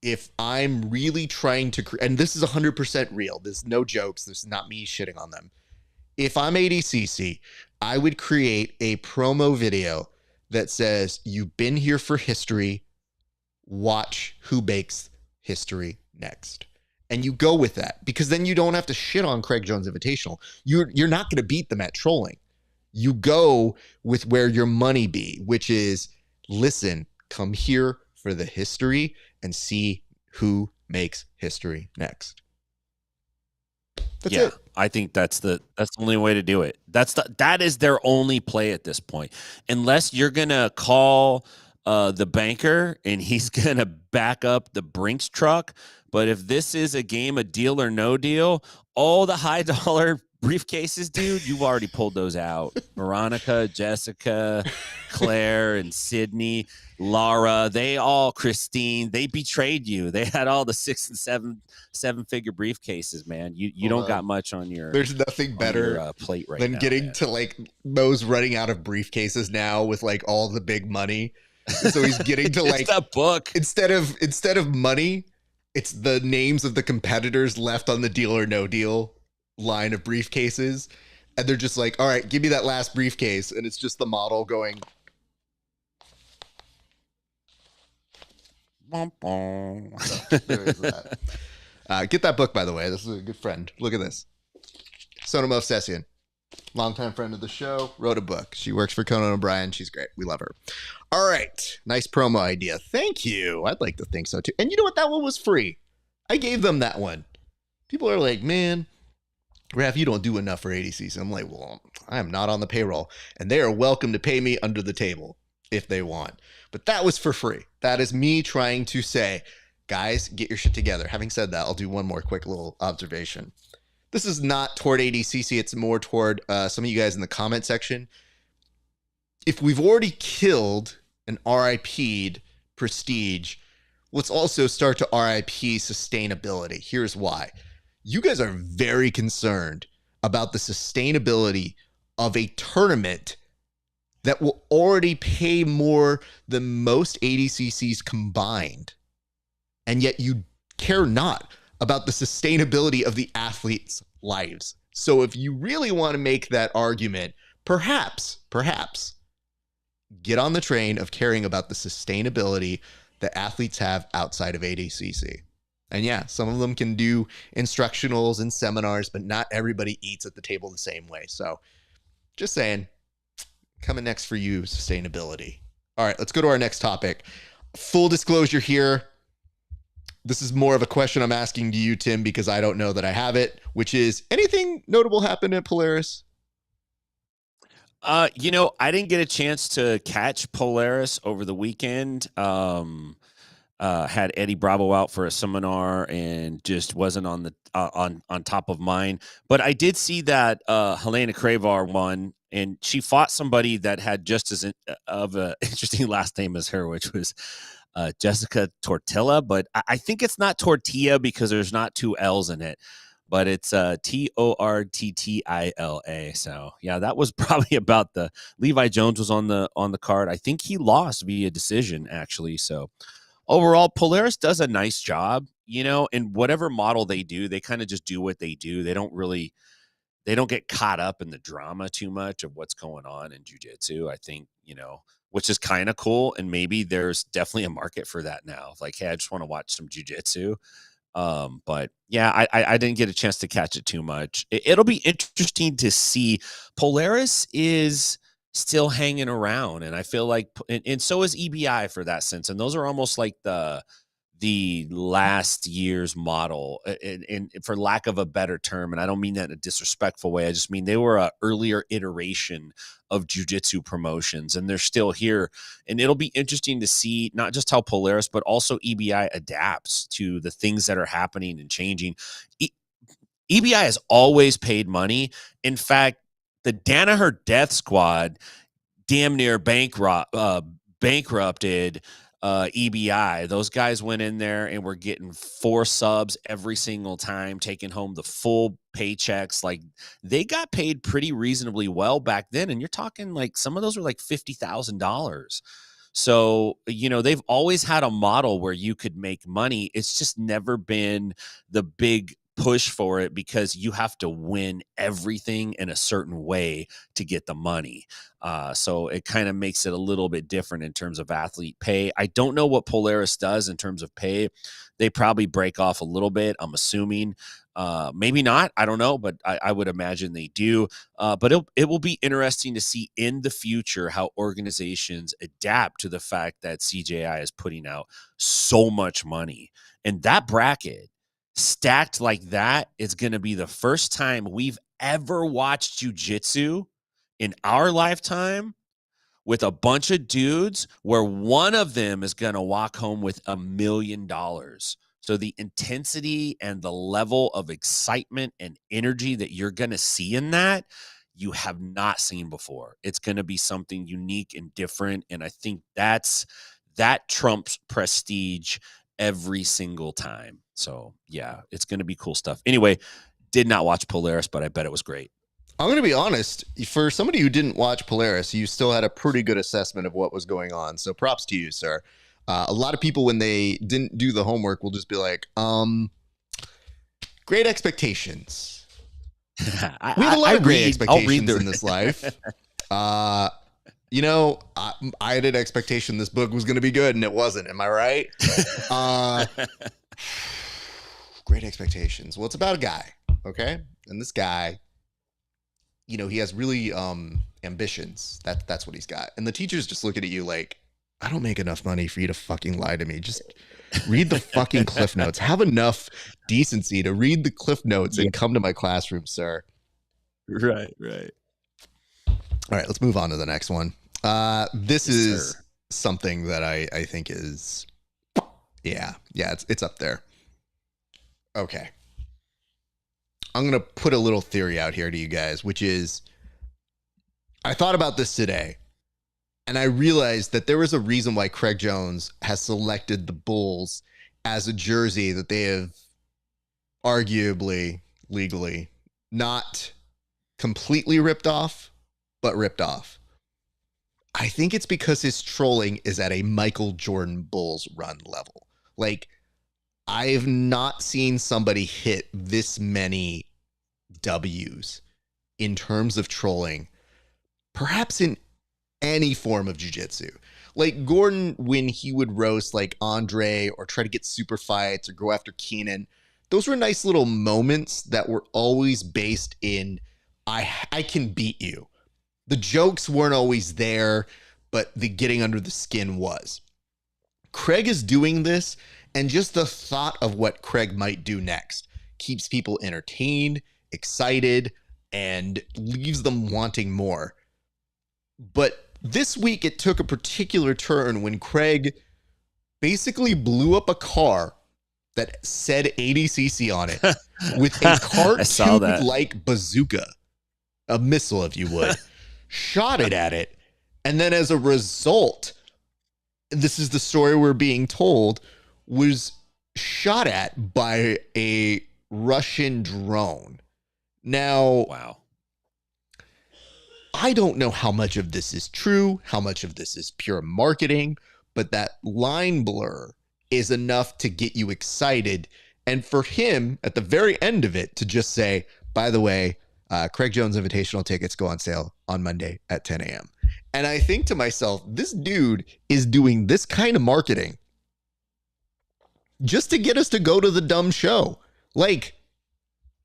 if I'm really trying to and this is 100% real, there's no jokes, this is not me shitting on them. If I'm ADCC, I would create a promo video that says, you've been here for history, watch who makes history next. And you go with that, because then you don't have to shit on Craig Jones Invitational. You're not going to beat them at trolling. You go with where your money be, which is, listen, come here for the history and see who makes history next. That's it. I think that's the only way to do it. That is their only play at this point. Unless you're gonna call the banker and he's gonna back up the Brinks truck. But if this is a game of deal or no deal, all the high dollar briefcases, dude, you've already pulled those out. Veronica, Jessica, Claire, and Sydney, Laura, Christine, they betrayed you. They had all the 6 and 7-figure briefcases, man. You don't got much on your. There's nothing better plate right than now, getting man. to like Mo's running out of briefcases now with like all the big money. So he's getting to like that book instead of money, it's the names of the competitors left on the deal or no deal line of briefcases, and they're just like, all right, give me that last briefcase, and it's just the model going so, there is that. Get that book, by the way. This is a good friend. Look at this. Sonoma Sessian, longtime friend of the show, wrote a book. She works for Conan O'Brien. She's great. We love her. All right, nice promo idea. Thank you. I'd like to think so too. And you know what? That one was free. I gave them that one. People are like, man, Raf, you don't do enough for ADCC. So I'm like, well, I am not on the payroll, and they are welcome to pay me under the table if they want. But that was for free. That is me trying to say, guys, get your shit together. Having said that, I'll do one more quick little observation. This is not toward ADCC. It's more toward some of you guys in the comment section. If we've already killed and RIP'd Prestige, let's also start to RIP sustainability. Here's why. You guys are very concerned about the sustainability of a tournament that will already pay more than most ADCCs combined. And yet you care not about the sustainability of the athletes' lives. So if you really want to make that argument, perhaps, get on the train of caring about the sustainability that athletes have outside of ADCC. And yeah, some of them can do instructionals and seminars, but not everybody eats at the table the same way. So Just saying. Coming next for you, sustainability. All right, let's go to our next topic. Full disclosure here. This is more of a question I'm asking to you, Tim, because I don't know that I have it, which is, anything notable happened at Polaris? I didn't get a chance to catch Polaris over the weekend. Had Eddie Bravo out for a seminar and just wasn't on the on top of mine. But I did see that Helena Cravar won, and she fought somebody that had just as of an interesting last name as her, which was Jessica Tortilla. But I think it's not tortilla because there's not two L's in it. But it's Torttila. So yeah, that was probably about the Levi Jones was on the card. I think he lost via decision actually. So overall, Polaris does a nice job, in whatever model they do. They kind of just do what they do. They don't get caught up in the drama too much of what's going on in jiu-jitsu. I think, which is kind of cool. And maybe there's definitely a market for that now. Like, hey, I just want to watch some jiu-jitsu. But yeah, I didn't get a chance to catch it too much. It'll be interesting to see. Polaris is still hanging around, and I feel like, and so is EBI for that sense. And those are almost like the last year's model, and for lack of a better term, and I don't mean that in a disrespectful way. I just mean they were an earlier iteration of jiu-jitsu promotions, and they're still here. And it'll be interesting to see not just how Polaris, but also EBI adapts to the things that are happening and changing. EBI has always paid money. In fact, the Danaher Death Squad damn near bankrupted EBI. Those guys went in there and were getting 4 subs every single time, taking home the full paychecks. Like, they got paid pretty reasonably well back then. And you're talking like some of those were like $50,000. So, they've always had a model where you could make money. It's just never been the big push for it because you have to win everything in a certain way to get the money. So it kind of makes it a little bit different in terms of athlete pay. I don't know what Polaris does in terms of pay. They probably break off a little bit, I'm assuming. Maybe not. I don't know, but I would imagine they do. But it will be interesting to see in the future how organizations adapt to the fact that CJI is putting out so much money. And that bracket, stacked like that, is going to be the first time we've ever watched jiu-jitsu in our lifetime with a bunch of dudes where one of them is going to walk home with $1 million. So the intensity and the level of excitement and energy that you're going to see in that, you have not seen before. It's going to be something unique and different. And I think that trumps prestige every single time. So yeah, it's going to be cool stuff. Anyway, did not watch Polaris, but I bet it was great. I'm going to be honest. For somebody who didn't watch Polaris, you still had a pretty good assessment of what was going on. So props to you, sir. A lot of people, when they didn't do the homework, will just be like, great expectations. We have a lot of great expectations in this life. I had an expectation this book was going to be good, and it wasn't. Am I right? Great expectations. Well, it's about a guy, okay? And this guy, he has really ambitions. That's what he's got. And the teachers just looking at you like, I don't make enough money for you to fucking lie to me. Just read the fucking Cliff Notes. Have enough decency to read the Cliff Notes and come to my classroom, sir. Right. All right, let's move on to the next one. This is something that I think is, it's up there. Okay. I'm going to put a little theory out here to you guys, which is, I thought about this today, and I realized that there was a reason why Craig Jones has selected the Bulls as a jersey that they have arguably, legally, not completely ripped off, but ripped off. I think it's because his trolling is at a Michael Jordan Bulls run level. Like, I've not seen somebody hit this many W's in terms of trolling, perhaps in any form of jiu-jitsu. Like Gordon, when he would roast like Andre or try to get super fights or go after Keenan, those were nice little moments that were always based in, I can beat you. The jokes weren't always there, but the getting under the skin was. Craig is doing this, and just the thought of what Craig might do next keeps people entertained, excited, and leaves them wanting more. But this week, it took a particular turn when Craig basically blew up a car that said ADCC on it with a cartoon-like bazooka, a missile, if you would, shot it at it. And then as a result, this is the story we're being told, was shot at by a Russian drone. Now, wow. I don't know how much of this is true, how much of this is pure marketing, but that line blur is enough to get you excited. And for him, at the very end of it, to just say, by the way, Craig Jones Invitational tickets go on sale on Monday at 10 a.m. And I think to myself, this dude is doing this kind of marketing just to get us to go to the dumb show. Like,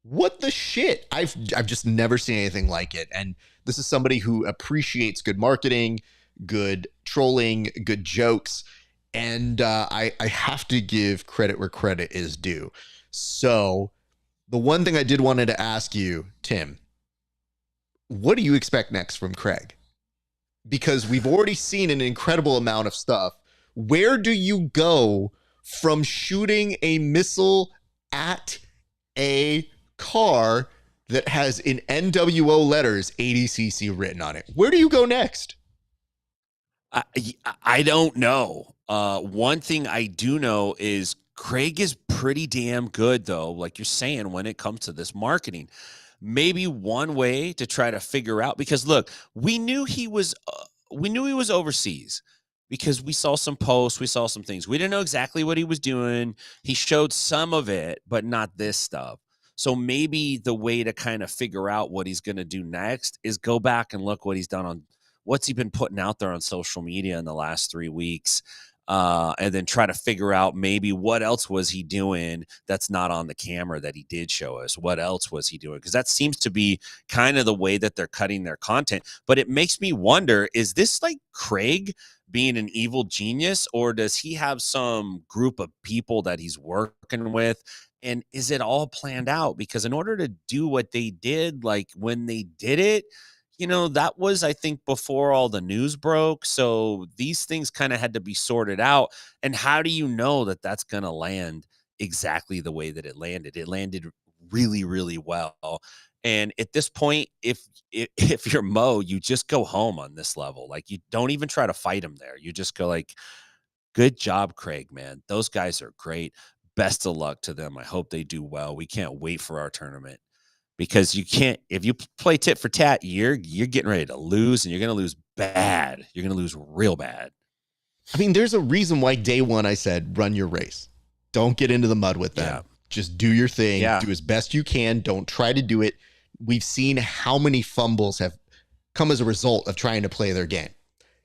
what the shit? I've just never seen anything like it. And this is somebody who appreciates good marketing, good trolling, good jokes. And I have to give credit where credit is due. So the one thing I did wanted to ask you, Tim, what do you expect next from Craig? Because we've already seen an incredible amount of stuff. Where do you go from shooting a missile at a car that has in NWO letters ADCC written on it? Where do you go next? I don't know. One thing I do know is Craig is pretty damn good, though, like you're saying, when it comes to this marketing. Maybe one way to try to figure out, because look, we knew he was overseas because we saw some posts, we saw some things. We didn't know exactly what he was doing. He showed some of it, but not this stuff. So maybe the way to kind of figure out what he's going to do next is go back and look what he's done on what's he been putting out there on social media in the last 3 weeks. And then try to figure out maybe what else was he doing that's not on the camera that he did show us. What else was he doing? Because that seems to be kind of the way that they're cutting their content. But it makes me wonder, is this like Craig being an evil genius, or does he have some group of people that he's working with? And is it all planned out? Because in order to do what they did, like when they did it, you know, that was, I think, before all the news broke. So these things kind of had to be sorted out. And how do you know that that's going to land exactly the way that it landed? It landed really, really well. And at this point, if you're Mo, you just go home on this level. Like, you don't even try to fight him there. You just go like, good job, Craig, man. Those guys are great. Best of luck to them. I hope they do well. We can't wait for our tournament. Because you can't, if you play tit for tat, you're getting ready to lose, and you're going to lose bad. You're going to lose real bad. I mean, there's a reason why day one I said, run your race. Don't get into the mud with them. Yeah. Just do your thing. Yeah. Do as best you can. Don't try to do it. We've seen how many fumbles have come as a result of trying to play their game.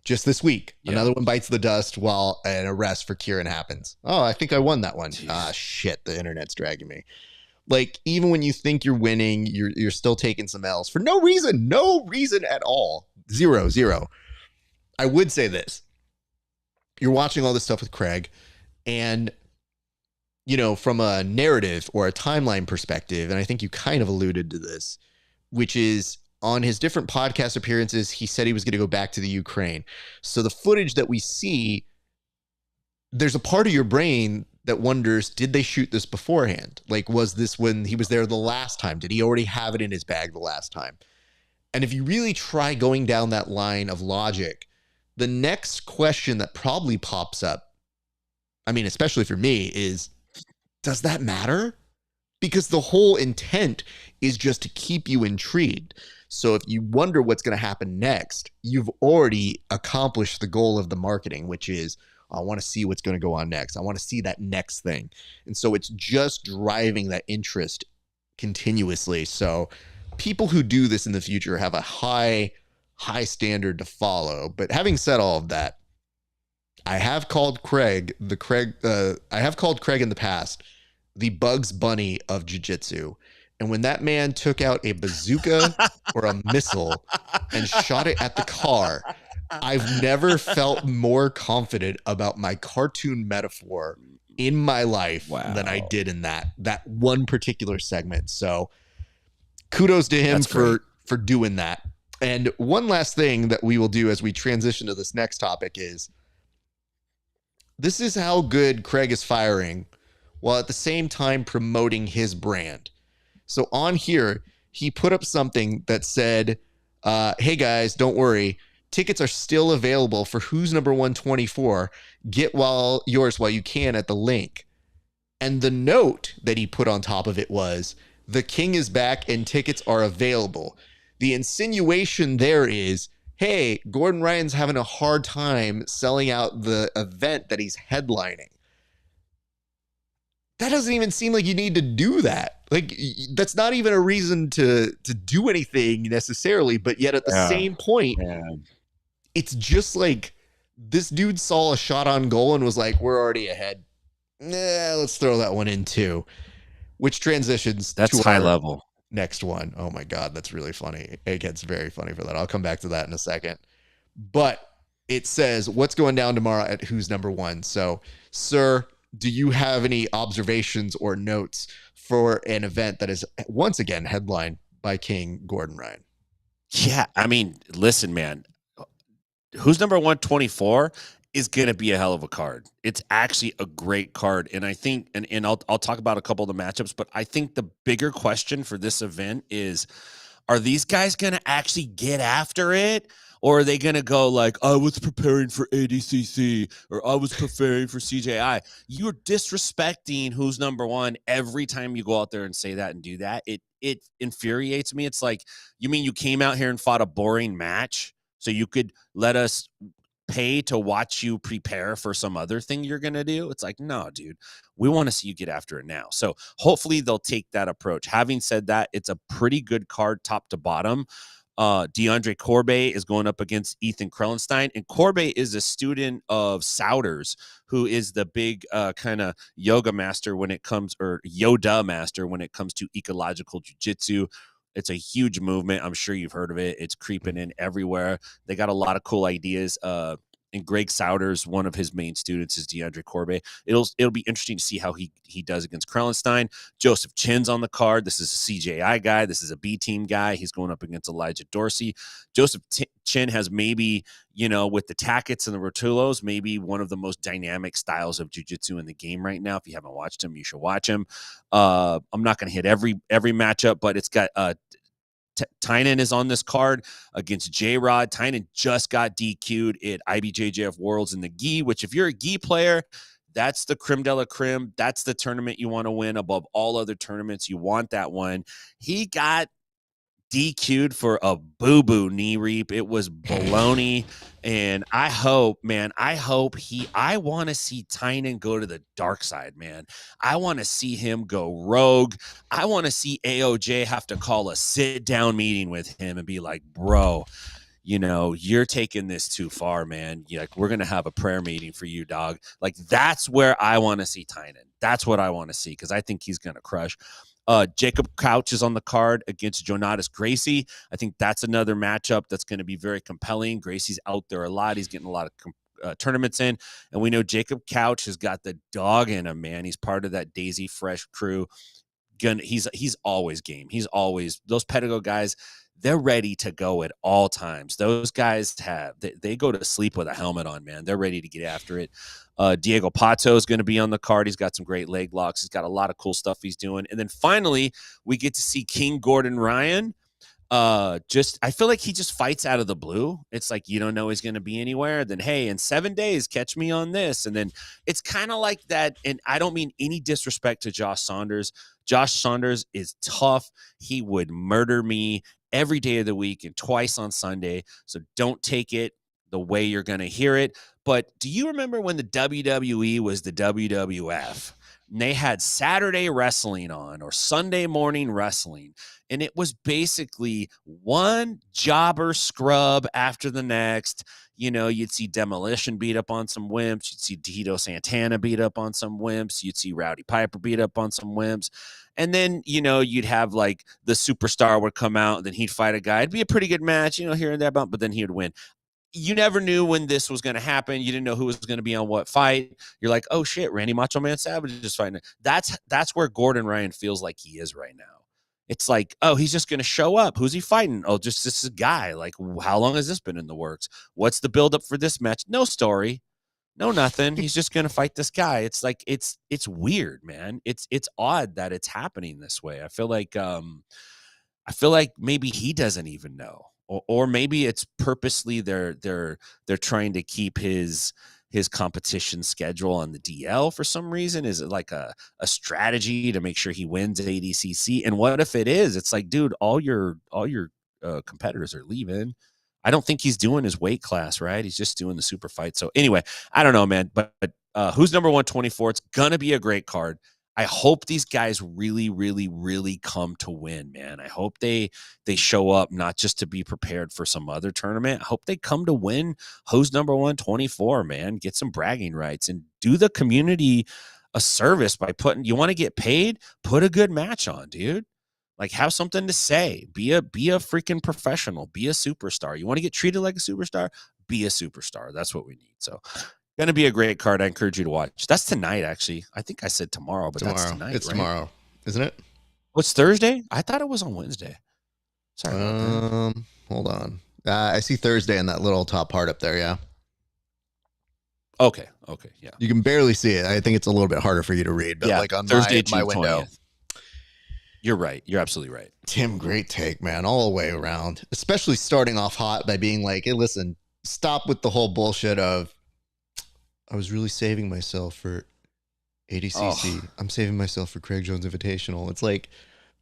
Just this week, another one bites the dust while an arrest for Kieran happens. Oh, I think I won that one. Jeez. Ah, shit. The internet's dragging me. Like, even when you think you're winning, you're still taking some L's for no reason at all. Zero. I would say this. You're watching all this stuff with Craig, and, you know, from a narrative or a timeline perspective, and I think you kind of alluded to this, which is on his different podcast appearances, he said he was going to go back to the Ukraine. So the footage that we see, there's a part of your brain that wonders, did they shoot this beforehand? Like, was this when he was there the last time? Did he already have it in his bag the last time? And if you really try going down that line of logic, the next question that probably pops up, I mean, especially for me, is, does that matter? Because the whole intent is just to keep you intrigued. So if you wonder what's going to happen next, you've already accomplished the goal of the marketing, which is, I want to see what's going to go on next. I want to see that next thing. And so it's just driving that interest continuously. So people who do this in the future have a high standard to follow. But having said all of that, I have called Craig in the past the Bugs Bunny of jiu-jitsu. And when that man took out a bazooka or a missile and shot it at the car, I've never felt more confident about my cartoon metaphor in my life than I did in that one particular segment. So kudos to him for doing that. And one last thing that we will do as we transition to this next topic is, this is how good Craig is firing while at the same time promoting his brand. So on here, he put up something that said, hey guys, don't worry. Tickets are still available for Who's Number 124. Get yours while you can at the link. And the note that he put on top of it was, the king is back and tickets are available. The insinuation there is, hey, Gordon Ryan's having a hard time selling out the event that he's headlining. That doesn't even seem like you need to do that. Like, that's not even a reason to do anything necessarily, but yet at the same point, it's just like this dude saw a shot on goal and was like, we're already ahead. Nah, let's throw that one in too. Which transitions to high level. Next one. Oh my God, that's really funny. It gets very funny for that. I'll come back to that in a second. But it says, what's going down tomorrow at Who's Number One? So, sir, do you have any observations or notes for an event that is once again headlined by King Gordon Ryan? Yeah, I mean, listen, man, Who's Number 124 is going to be a hell of a card. It's actually a great card. And I think, and I'll talk about a couple of the matchups, but I think the bigger question for this event is, are these guys going to actually get after it? Or are they going to go like, I was preparing for ADCC, or I was preparing for CJI? You're disrespecting Who's Number One every time you go out there and say that and do that. It infuriates me. It's like, you mean you came out here and fought a boring match so you could let us pay to watch you prepare for some other thing you're going to do? It's like, no, dude, we want to see you get after it now. So hopefully they'll take that approach. Having said that, it's a pretty good card top to bottom. DeAndre Corbet is going up against Ethan Krellenstein, and Corbet is a student of Souders, who is the big kind of yoga master when it comes, or Yoda master when it comes to ecological jiu-jitsu. It's a huge movement. I'm sure you've heard of it. It's creeping in everywhere. They got a lot of cool ideas. And Greg Souders, one of his main students, is DeAndre Corbet. It'll be interesting to see how he does against Krellenstein. Joseph Chin's on the card. This is a CJI guy. This is a B team guy. He's going up against Elijah Dorsey. Joseph Chin has maybe, with the Tackets and the Rotulos, maybe one of the most dynamic styles of jiu-jitsu in the game right now. If you haven't watched him, you should watch him. I'm not going to hit every matchup, but it's got Tynan is on this card against J-Rod. Tynan just got DQ'd at IBJJF Worlds in the gi, which if you're a gi player, that's the creme de la creme. That's the tournament you want to win above all other tournaments. You want that one. He got DQ'd for a boo-boo knee reap. It was baloney. And I want to see Tynan go to the dark side, man. I want to see him go rogue. I want to see AOJ have to call a sit-down meeting with him and be like, bro, you're taking this too far, man. We're going to have a prayer meeting for you, dog. Like, that's where I want to see Tynan. That's what I want to see, because I think he's going to crush. Jacob Couch is on the card against Jonatas Gracie. I think that's another matchup that's going to be very compelling. Gracie's out there a lot. He's getting a lot of tournaments in. And we know Jacob Couch has got the dog in him, man. He's part of that Daisy Fresh crew. He's always game. He's always, those Pedigo guys, they're ready to go at all times. Those guys they go to sleep with a helmet on, man. They're ready to get after it. Diego Pato is going to be on the card. He's got some great leg locks. He's got a lot of cool stuff he's doing. And then finally, we get to see King Gordon Ryan. I feel like he just fights out of the blue. It's like, you don't know he's going to be anywhere. Then, hey, in 7 days, catch me on this. And then it's kind of like that. And I don't mean any disrespect to Josh Saunders. Josh Saunders is tough. He would murder me every day of the week and twice on Sunday. So don't take it the way you're going to hear it. But do you remember when the WWE was the WWF? And they had Saturday wrestling on or Sunday morning wrestling. And it was basically one jobber scrub after the next. You know, you'd see Demolition beat up on some wimps. You'd see Tito Santana beat up on some wimps. You'd see Rowdy Piper beat up on some wimps. And then, you know, you'd have like the superstar would come out and then he'd fight a guy. It'd be a pretty good match, you know, here and there, but then he would win. You never knew when this was going to happen. You didn't know who was going to be on what fight. You're like, oh shit, Randy Macho Man Savage is fighting. That's where Gordon Ryan feels like he is right now. It's like, oh, he's just going to show up. Who's he fighting? Oh, just this is a guy. Like, how long has this been in the works? What's the buildup for this match? No story, no nothing. He's just going to fight this guy. It's like it's weird, man. It's odd that it's happening this way. I feel like maybe he doesn't even know. Or maybe it's purposely they're trying to keep his competition schedule on the DL for some reason. Is it like a strategy to make sure he wins at ADCC? And what if it is? It's like, dude, all your competitors are leaving. I don't think he's doing his weight class, right? He's just doing the super fight. So anyway, I don't know, man. But who's number 124? It's gonna be a great card. I hope these guys really, really, really come to win, man. I hope they show up not just to be prepared for some other tournament. I hope they come to win Who's number 124, man. Get some bragging rights and do the community a service by you want to get paid? Put a good match on, dude. Like, have something to say. Be a freaking professional. Be a superstar. You want to get treated like a superstar? Be a superstar. That's what we need. So going to be a great card. I encourage you to watch. That's tonight, actually. I think I said tomorrow, but that's tonight. It's right? Tomorrow, isn't it? What's Thursday? I thought it was on Wednesday. Sorry about that. Hold on. I see Thursday in that little top part up there, yeah. Okay, yeah. You can barely see it. I think it's a little bit harder for you to read, but yeah, like on Thursday, my window. 20th. You're right. You're absolutely right. Tim, great take, man. All the way around. Especially starting off hot by being like, hey, listen, stop with the whole bullshit of, I was really saving myself for ADCC. I'm saving myself for Craig Jones Invitational. It's like,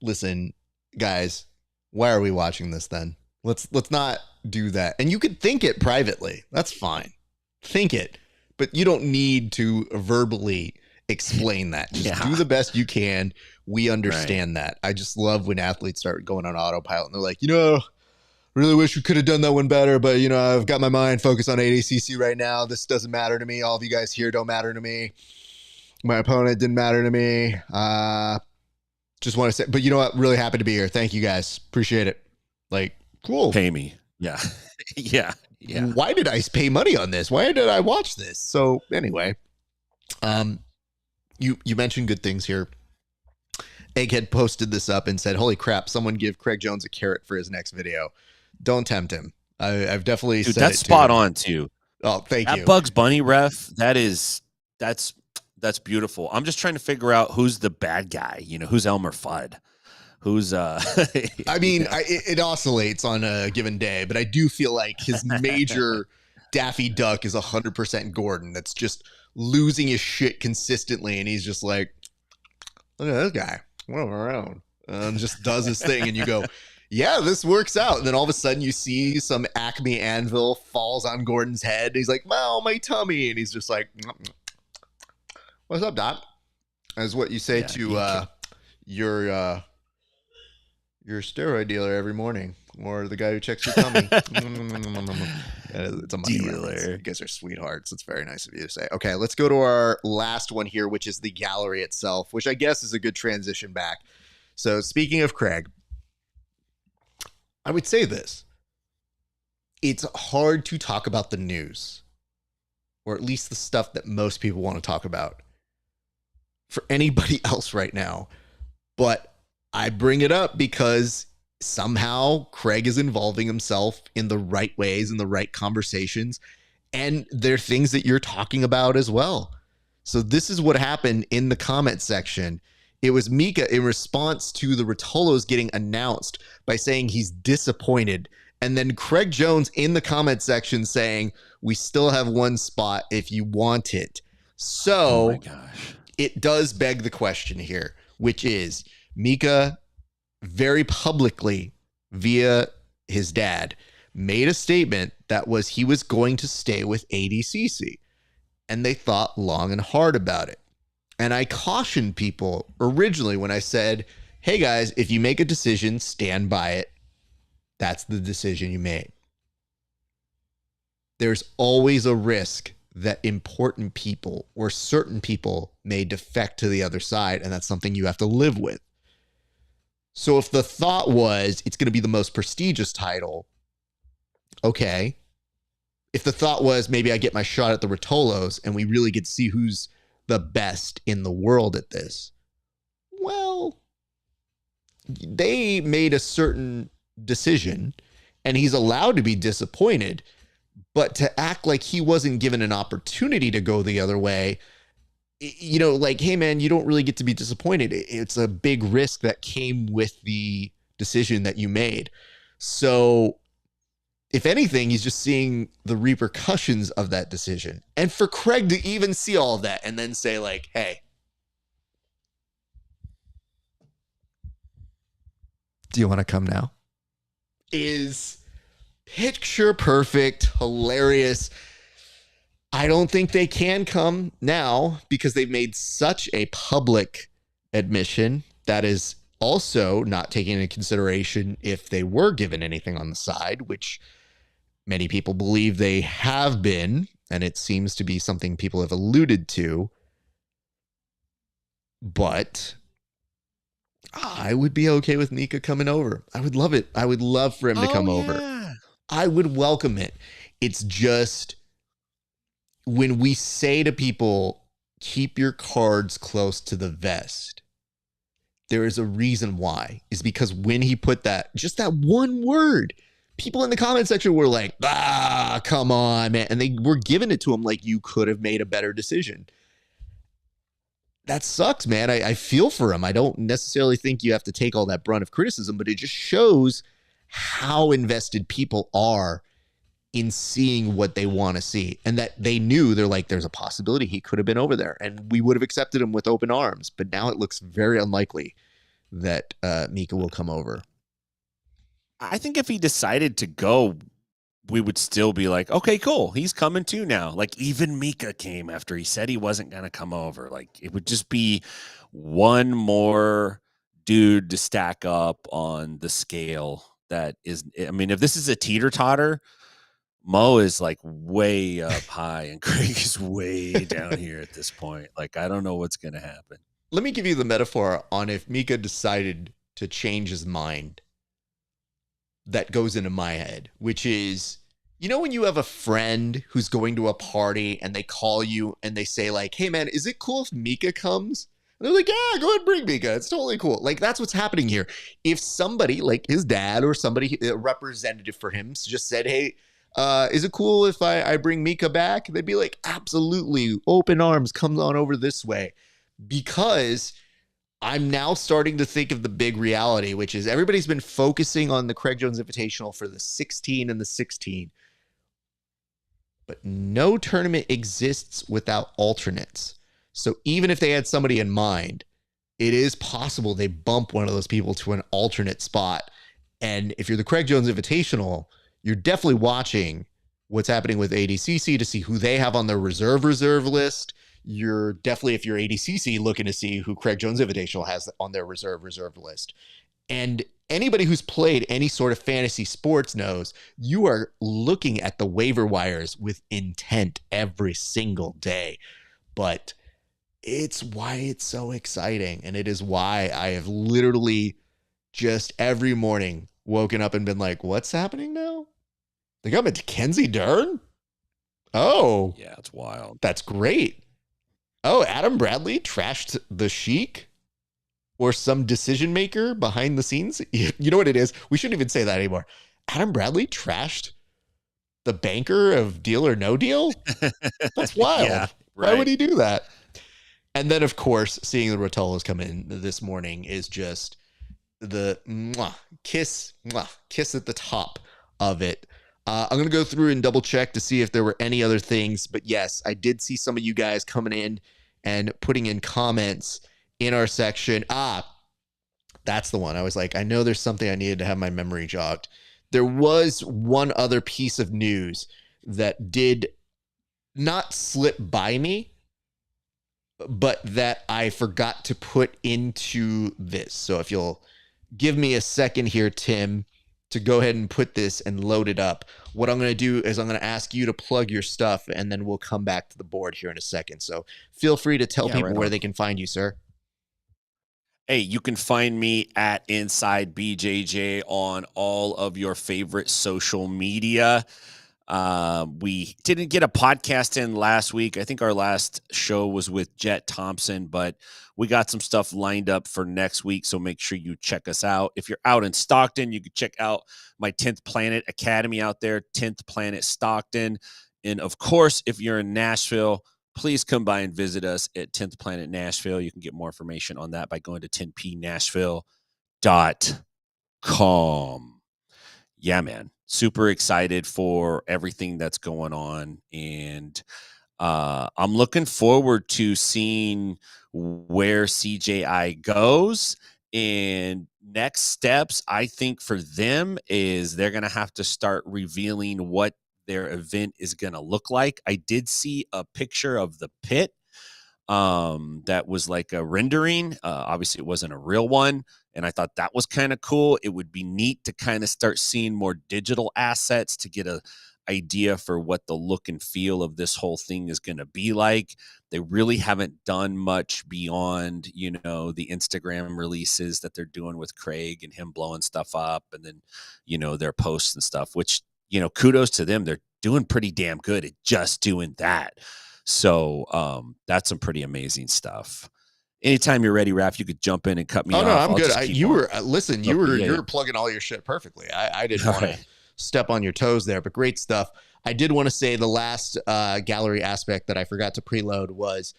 listen, guys, why are we watching this then? Let's not do that. And you could think it privately. That's fine. Think it. But you don't need to verbally explain that. Just do the best you can. We understand that. I just love when athletes start going on autopilot and they're like, you know, really wish we could have done that one better, but, you know, I've got my mind focused on ADCC right now. This doesn't matter to me. All of you guys here don't matter to me. My opponent didn't matter to me. Just want to say, but you know what? Really happy to be here. Thank you guys. Appreciate it. Like, cool. Pay me. Yeah. Yeah. Why did I pay money on this? Why did I watch this? So anyway, you mentioned good things here. Egghead posted this up and said, holy crap, someone give Craig Jones a carrot for his next video. Don't tempt him. I've definitely said that's spot on too. Oh, thank you. That Bugs Bunny ref, that's beautiful. I'm just trying to figure out who's the bad guy. You know, who's Elmer Fudd? Who's I mean, you know. It oscillates on a given day, but I do feel like his major Daffy Duck is 100% Gordon. That's just losing his shit consistently, and he's just like, look at this guy, running around, and just does his thing, and you go, yeah, this works out. And then all of a sudden you see some Acme anvil falls on Gordon's head. He's like, wow, my tummy. And he's just like, what's up, Doc? That's what you say to your steroid dealer every morning, or the guy who checks your tummy. It's a money reference. You guys are sweethearts. It's very nice of you to say. Okay, let's go to our last one here, which is the gallery itself, which I guess is a good transition back. So speaking of Craig, I would say this. It's hard to talk about the news, or at least the stuff that most people want to talk about, for anybody else right now. But I bring it up because somehow Craig is involving himself in the right ways, in the right conversations, and there are things that you're talking about as well. So this is what happened in the comment section. It was Mika in response to the Rotolos getting announced by saying he's disappointed. And then Craig Jones in the comment section saying, we still have one spot if you want it. So it does beg the question here, which is Mika very publicly via his dad made a statement that was he was going to stay with ADCC. And they thought long and hard about it. And I cautioned people originally when I said, hey guys, if you make a decision, stand by it. That's the decision you made. There's always a risk that important people or certain people may defect to the other side, and that's something you have to live with. So if the thought was it's going to be the most prestigious title, okay. If the thought was maybe I get my shot at the Rotolos and we really get to see who's the best in the world at this, well, they made a certain decision and he's allowed to be disappointed, but to act like he wasn't given an opportunity to go the other way, you know, like, hey man, you don't really get to be disappointed. It's a big risk that came with the decision that you made. So if anything, he's just seeing the repercussions of that decision. And for Craig to even see all of that and then say like, hey, do you want to come now? Is picture perfect, hilarious. I don't think they can come now because they've made such a public admission that is also not taken into consideration if they were given anything on the side, which many people believe they have been, and it seems to be something people have alluded to. But I would be okay with Mika coming over. I would love it. I would love for him to come over. I would welcome it. It's just when we say to people, keep your cards close to the vest, there is a reason why. Is because when he put that, just that one word, people in the comment section were like, come on, man. And they were giving it to him like you could have made a better decision. That sucks, man. I feel for him. I don't necessarily think you have to take all that brunt of criticism, but it just shows how invested people are in seeing what they want to see, and that they knew, they're like, there's a possibility he could have been over there and we would have accepted him with open arms. But now it looks very unlikely that Mika will come over. I think if he decided to go, we would still be like, okay, cool. He's coming too now. Like even Mika came after he said he wasn't going to come over. Like it would just be one more dude to stack up on the scale. That is, I mean, if this is a teeter-totter, Mo is like way up high and Craig is way down here at this point. Like, I don't know what's going to happen. Let me give you the metaphor on if Mika decided to change his mind that goes into my head, which is, you know, when you have a friend who's going to a party and they call you and they say like, hey man, is it cool if Mika comes? And they're like, yeah, go ahead and bring Mika. It's totally cool. Like, that's what's happening here. If somebody like his dad or somebody, a representative for him, just said, hey, is it cool if I bring Mika back? They'd be like, absolutely, open arms, come on over this way. Because I'm now starting to think of the big reality, which is everybody's been focusing on the Craig Jones Invitational for the 16 and the 16. But no tournament exists without alternates. So even if they had somebody in mind, it is possible they bump one of those people to an alternate spot. And if you're the Craig Jones Invitational, you're definitely watching what's happening with ADCC to see who they have on their reserve list. You're definitely, if you're ADCC, looking to see who Craig Jones Invitational has on their reserve list. And anybody who's played any sort of fantasy sports knows you are looking at the waiver wires with intent every single day. But it's why it's so exciting. And it is why I have literally just every morning woken up and been like, what's happening now? They got Mackenzie Dern? Oh. Yeah, it's wild. That's great. Oh, Adam Bradley trashed the Sheik or some decision maker behind the scenes. You know what it is? We shouldn't even say that anymore. Adam Bradley trashed the banker of Deal or No Deal? That's wild. Yeah, right. Why would he do that? And then, of course, seeing the Rotolos come in this morning is just the kiss at the top of it. I'm going to go through and double check to see if there were any other things. But yes, I did see some of you guys coming in and putting in comments in our section. That's the one. I was like, I know there's something I needed to have my memory jogged. There was one other piece of news that did not slip by me, but that I forgot to put into this. So if you'll give me a second here, Tim, to go ahead and put this and load it up. What I'm going to do is I'm going to ask you to plug your stuff, and then we'll come back to the board here in a second. So feel free to tell people where they can find you, sir. Hey, you can find me at Inside BJJ on all of your favorite social media. We didn't get a podcast in last week. I think our last show was with Jet Thompson, but we got some stuff lined up for next week. So make sure you check us out. If you're out in Stockton, you can check out my 10th Planet Academy out there, 10th Planet Stockton. And of course, if you're in Nashville, please come by and visit us at 10th Planet Nashville. You can get more information on that by going to 10pnashville.com. Yeah, man. Super excited for everything that's going on. And I'm looking forward to seeing where CJI goes. And next steps, I think, for them is they're going to have to start revealing what their event is going to look like. I did see a picture of the pit that was like a rendering. Obviously, it wasn't a real one. And I thought that was kind of cool. It would be neat to kind of start seeing more digital assets to get a idea for what the look and feel of this whole thing is going to be like. They really haven't done much beyond, you know, the Instagram releases that they're doing with Craig and him blowing stuff up, and then, you know, their posts and stuff, which, you know, kudos to them. They're doing pretty damn good at just doing that. So that's some pretty amazing stuff. Anytime you're ready, Raf, you could jump in and cut me off. Oh, no, I'm I'll good. you were listen, you were plugging all your shit perfectly. I didn't want to step on your toes there, but great stuff. I did want to say the last gallery aspect that I forgot to preload was,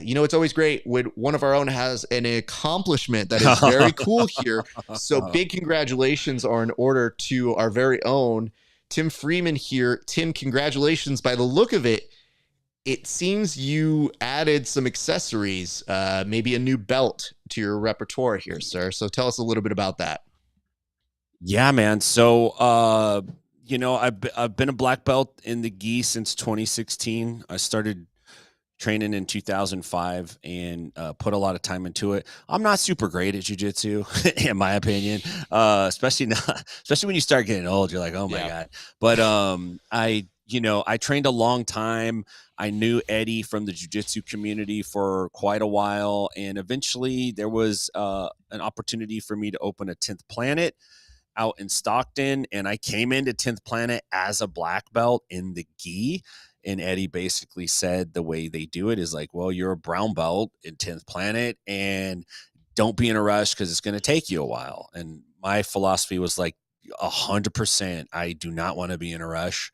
you know, it's always great when one of our own has an accomplishment that is very cool here. So big congratulations are in order to our very own Tim Freeman here. Tim, congratulations. By the look of it, it seems you added some accessories, maybe a new belt to your repertoire here, sir. So tell us a little bit about that. Yeah, man. So, you know, I've been a black belt in the gi since 2016. I started training in 2005 and put a lot of time into it. I'm not super great at jiu-jitsu, in my opinion, especially when you start getting old. You're like, oh my God. But I trained a long time. I knew Eddie from the jiu-jitsu community for quite a while, and eventually there was an opportunity for me to open a 10th Planet out in Stockton, and I came into 10th Planet as a black belt in the gi. And Eddie basically said the way they do it is like, well, you're a brown belt in 10th Planet, and don't be in a rush because it's going to take you a while. And my philosophy was like 100%. I do not want to be in a rush.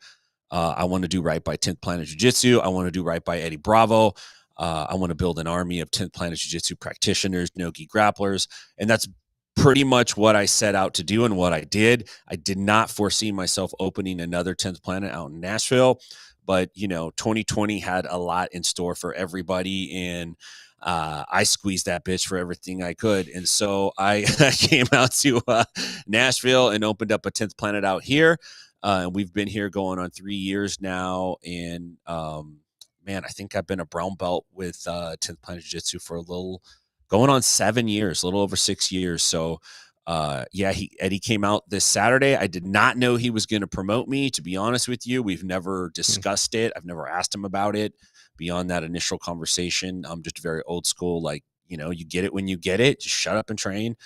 I want to do right by 10th Planet Jiu-Jitsu. I want to do right by Eddie Bravo. I want to build an army of 10th Planet Jiu-Jitsu practitioners, no-gi grapplers. And that's pretty much what I set out to do and what I did. I did not foresee myself opening another 10th Planet out in Nashville. But, you know, 2020 had a lot in store for everybody, and I squeezed that bitch for everything I could. And so I came out to Nashville and opened up a 10th Planet out here. And we've been here going on 3 years now. And, man, I think I've been a brown belt with 10th Planet Jiu-Jitsu for going on 7 years, a little over 6 years. So, Eddie came out this Saturday. I did not know he was going to promote me, to be honest with you. We've never discussed it. I've never asked him about it beyond that initial conversation. I'm just very old school. Like, you know, you get it when you get it, just shut up and train.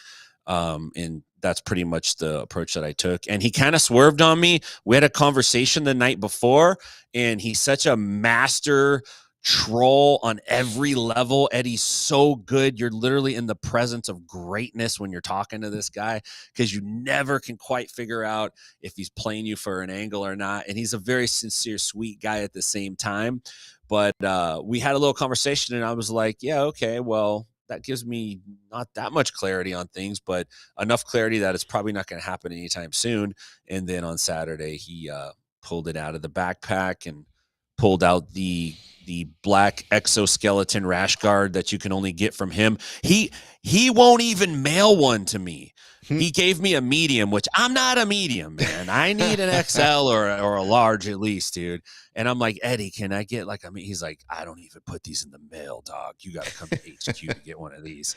And that's pretty much the approach that I took. And he kind of swerved on me. We had a conversation the night before, and he's such a master troll on every level. Eddie's so good. You're literally in the presence of greatness when you're talking to this guy, because you never can quite figure out if he's playing you for an angle or not. And he's a very sincere, sweet guy at the same time. But we had a little conversation, and I was like, yeah, okay, well, that gives me not that much clarity on things, but enough clarity that it's probably not going to happen anytime soon. And then on Saturday, he pulled it out of the backpack and pulled out the black exoskeleton rash guard that you can only get from him. He won't even mail one to me. He gave me a medium, which I'm not a medium, man. I need an XL or a large at least, dude. And I'm like, Eddie, can I get like, he's like, I don't even put these in the mail, dog. You got to come to HQ to get one of these.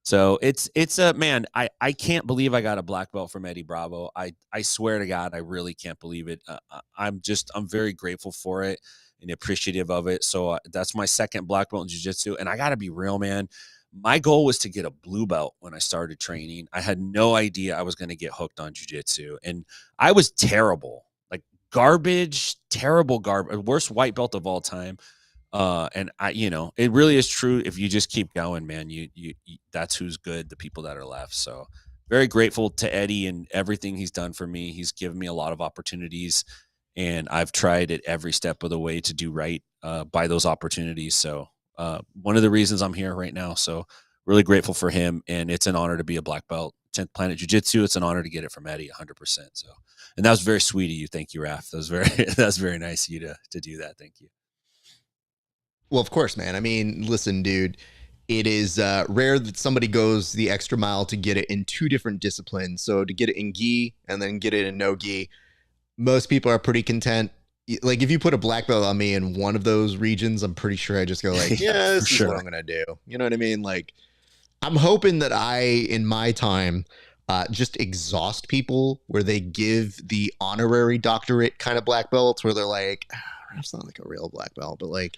So it's a man. I can't believe I got a black belt from Eddie Bravo. I swear to God, I really can't believe it. I'm very grateful for it and appreciative of it. So that's my second black belt in jiu-jitsu. And I got to be real, man. My goal was to get a blue belt when I started training. I had no idea I was going to get hooked on jiu-jitsu, and I was terrible, like garbage, terrible garbage, worst white belt of all time. And it really is true. If you just keep going, man, you that's who's good, the people that are left. So very grateful to Eddie and everything he's done for me. He's given me a lot of opportunities, and I've tried at every step of the way to do right by those opportunities. So one of the reasons I'm here right now. So really grateful for him, and it's an honor to be a black belt. 10th Planet Jiu-Jitsu. It's an honor to get it from Eddie, 100%. So, and that was very sweet of you. Thank you, Raf. That was very nice of you to do that. Thank you. Well, of course, man. I mean, listen, dude, it is rare that somebody goes the extra mile to get it in two different disciplines. So to get it in gi and then get it in no gi, most people are pretty content. Like if you put a black belt on me in one of those regions, I'm pretty sure I just go like, yeah, this is what I'm going to do. You know what I mean? Like I'm hoping that in my time, just exhaust people where they give the honorary doctorate kind of black belts where they're like, that's not like a real black belt, but like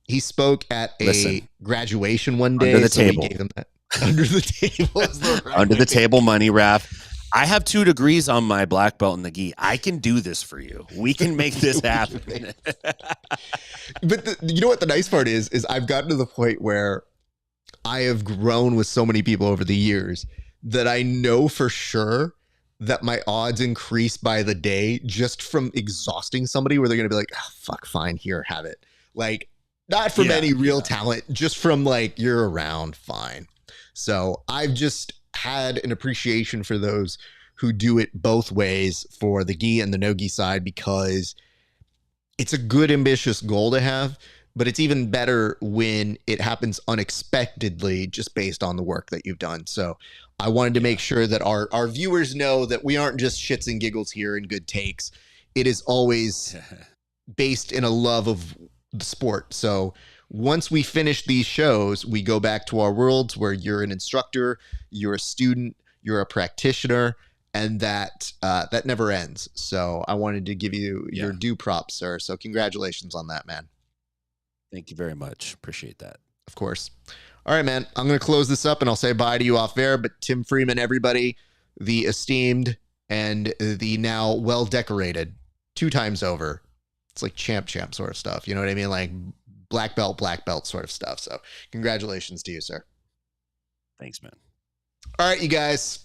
he spoke at a graduation one day. Under the table. We gave him that. Under the table. Is the right under the table money, Raf. I have 2 degrees on my black belt in the gi. I can do this for you. We can make this happen. But you know what the nice part is I've gotten to the point where I have grown with so many people over the years that I know for sure that my odds increase by the day just from exhausting somebody where they're going to be like, oh, fuck, fine, here, have it. Like, not from any real talent, just from like, you're around, fine. So I've just had an appreciation for those who do it both ways for the gi and the no gi side, because it's a good, ambitious goal to have, but it's even better when it happens unexpectedly just based on the work that you've done. So I wanted to make sure that our viewers know that we aren't just shits and giggles here and good takes. It is always based in a love of the sport. So once we finish these shows, we go back to our worlds where you're an instructor, you're a student, you're a practitioner, and that never ends. So I wanted to give you your due props, sir. So congratulations on that, man. Thank you very much. Appreciate that. Of course. All right, man. I'm going to close this up and I'll say bye to you off air. But Tim Freeman, everybody, the esteemed and the now well-decorated 2 times over. It's like champ sort of stuff. You know what I mean? Like black belt sort of stuff. So congratulations to you, sir. Thanks, man. All right, you guys.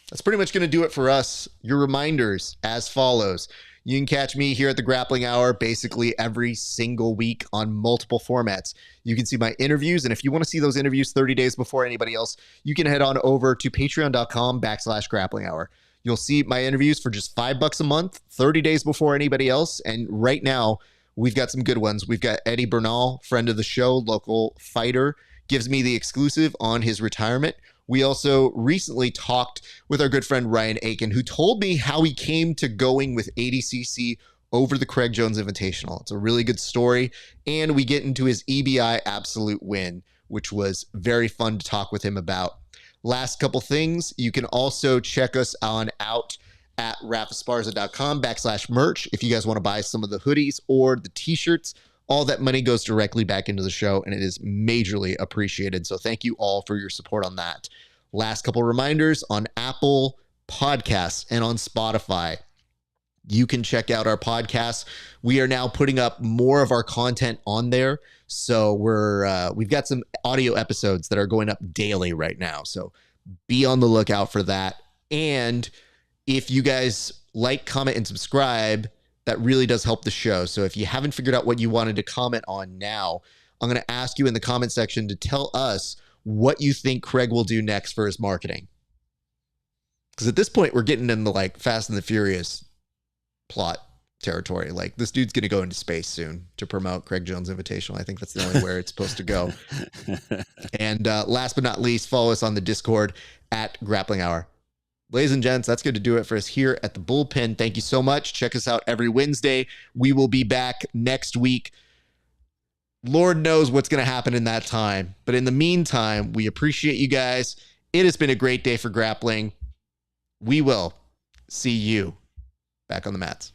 That's pretty much going to do it for us. Your reminders as follows. You can catch me here at the Grappling Hour basically every single week on multiple formats. You can see my interviews, and if you want to see those interviews 30 days before anybody else, you can head on over to patreon.com/grappling hour. You'll see my interviews for just $5 a month, 30 days before anybody else. And right now, we've got some good ones. We've got Eddie Bernal, friend of the show, local fighter, gives me the exclusive on his retirement. We also recently talked with our good friend Ryan Aiken, who told me how he came to going with ADCC over the Craig Jones Invitational. It's a really good story. And we get into his EBI absolute win, which was very fun to talk with him about. Last couple things, you can also check us on out at rafesparza.com/merch if you guys want to buy some of the hoodies or the t-shirts. All that money goes directly back into the show, and it is majorly appreciated. So thank you all for your support on that. Last couple reminders on Apple Podcasts and on Spotify. You can check out our podcasts. We are now putting up more of our content on there. So we've got some audio episodes that are going up daily right now. So be on the lookout for that. And if you guys like, comment, and subscribe, that really does help the show. So if you haven't figured out what you wanted to comment on now, I'm going to ask you in the comment section to tell us what you think Craig will do next for his marketing. Because at this point, we're getting in the like Fast and the Furious plot territory. Like this dude's going to go into space soon to promote Craig Jones Invitational. I think that's the only where it's supposed to go. And last but not least, follow us on the Discord at Grappling Hour. Ladies and gents, that's going to do it for us here at the Bullpen. Thank you so much. Check us out every Wednesday. We will be back next week. Lord knows what's going to happen in that time. But in the meantime, we appreciate you guys. It has been a great day for grappling. We will see you back on the mats.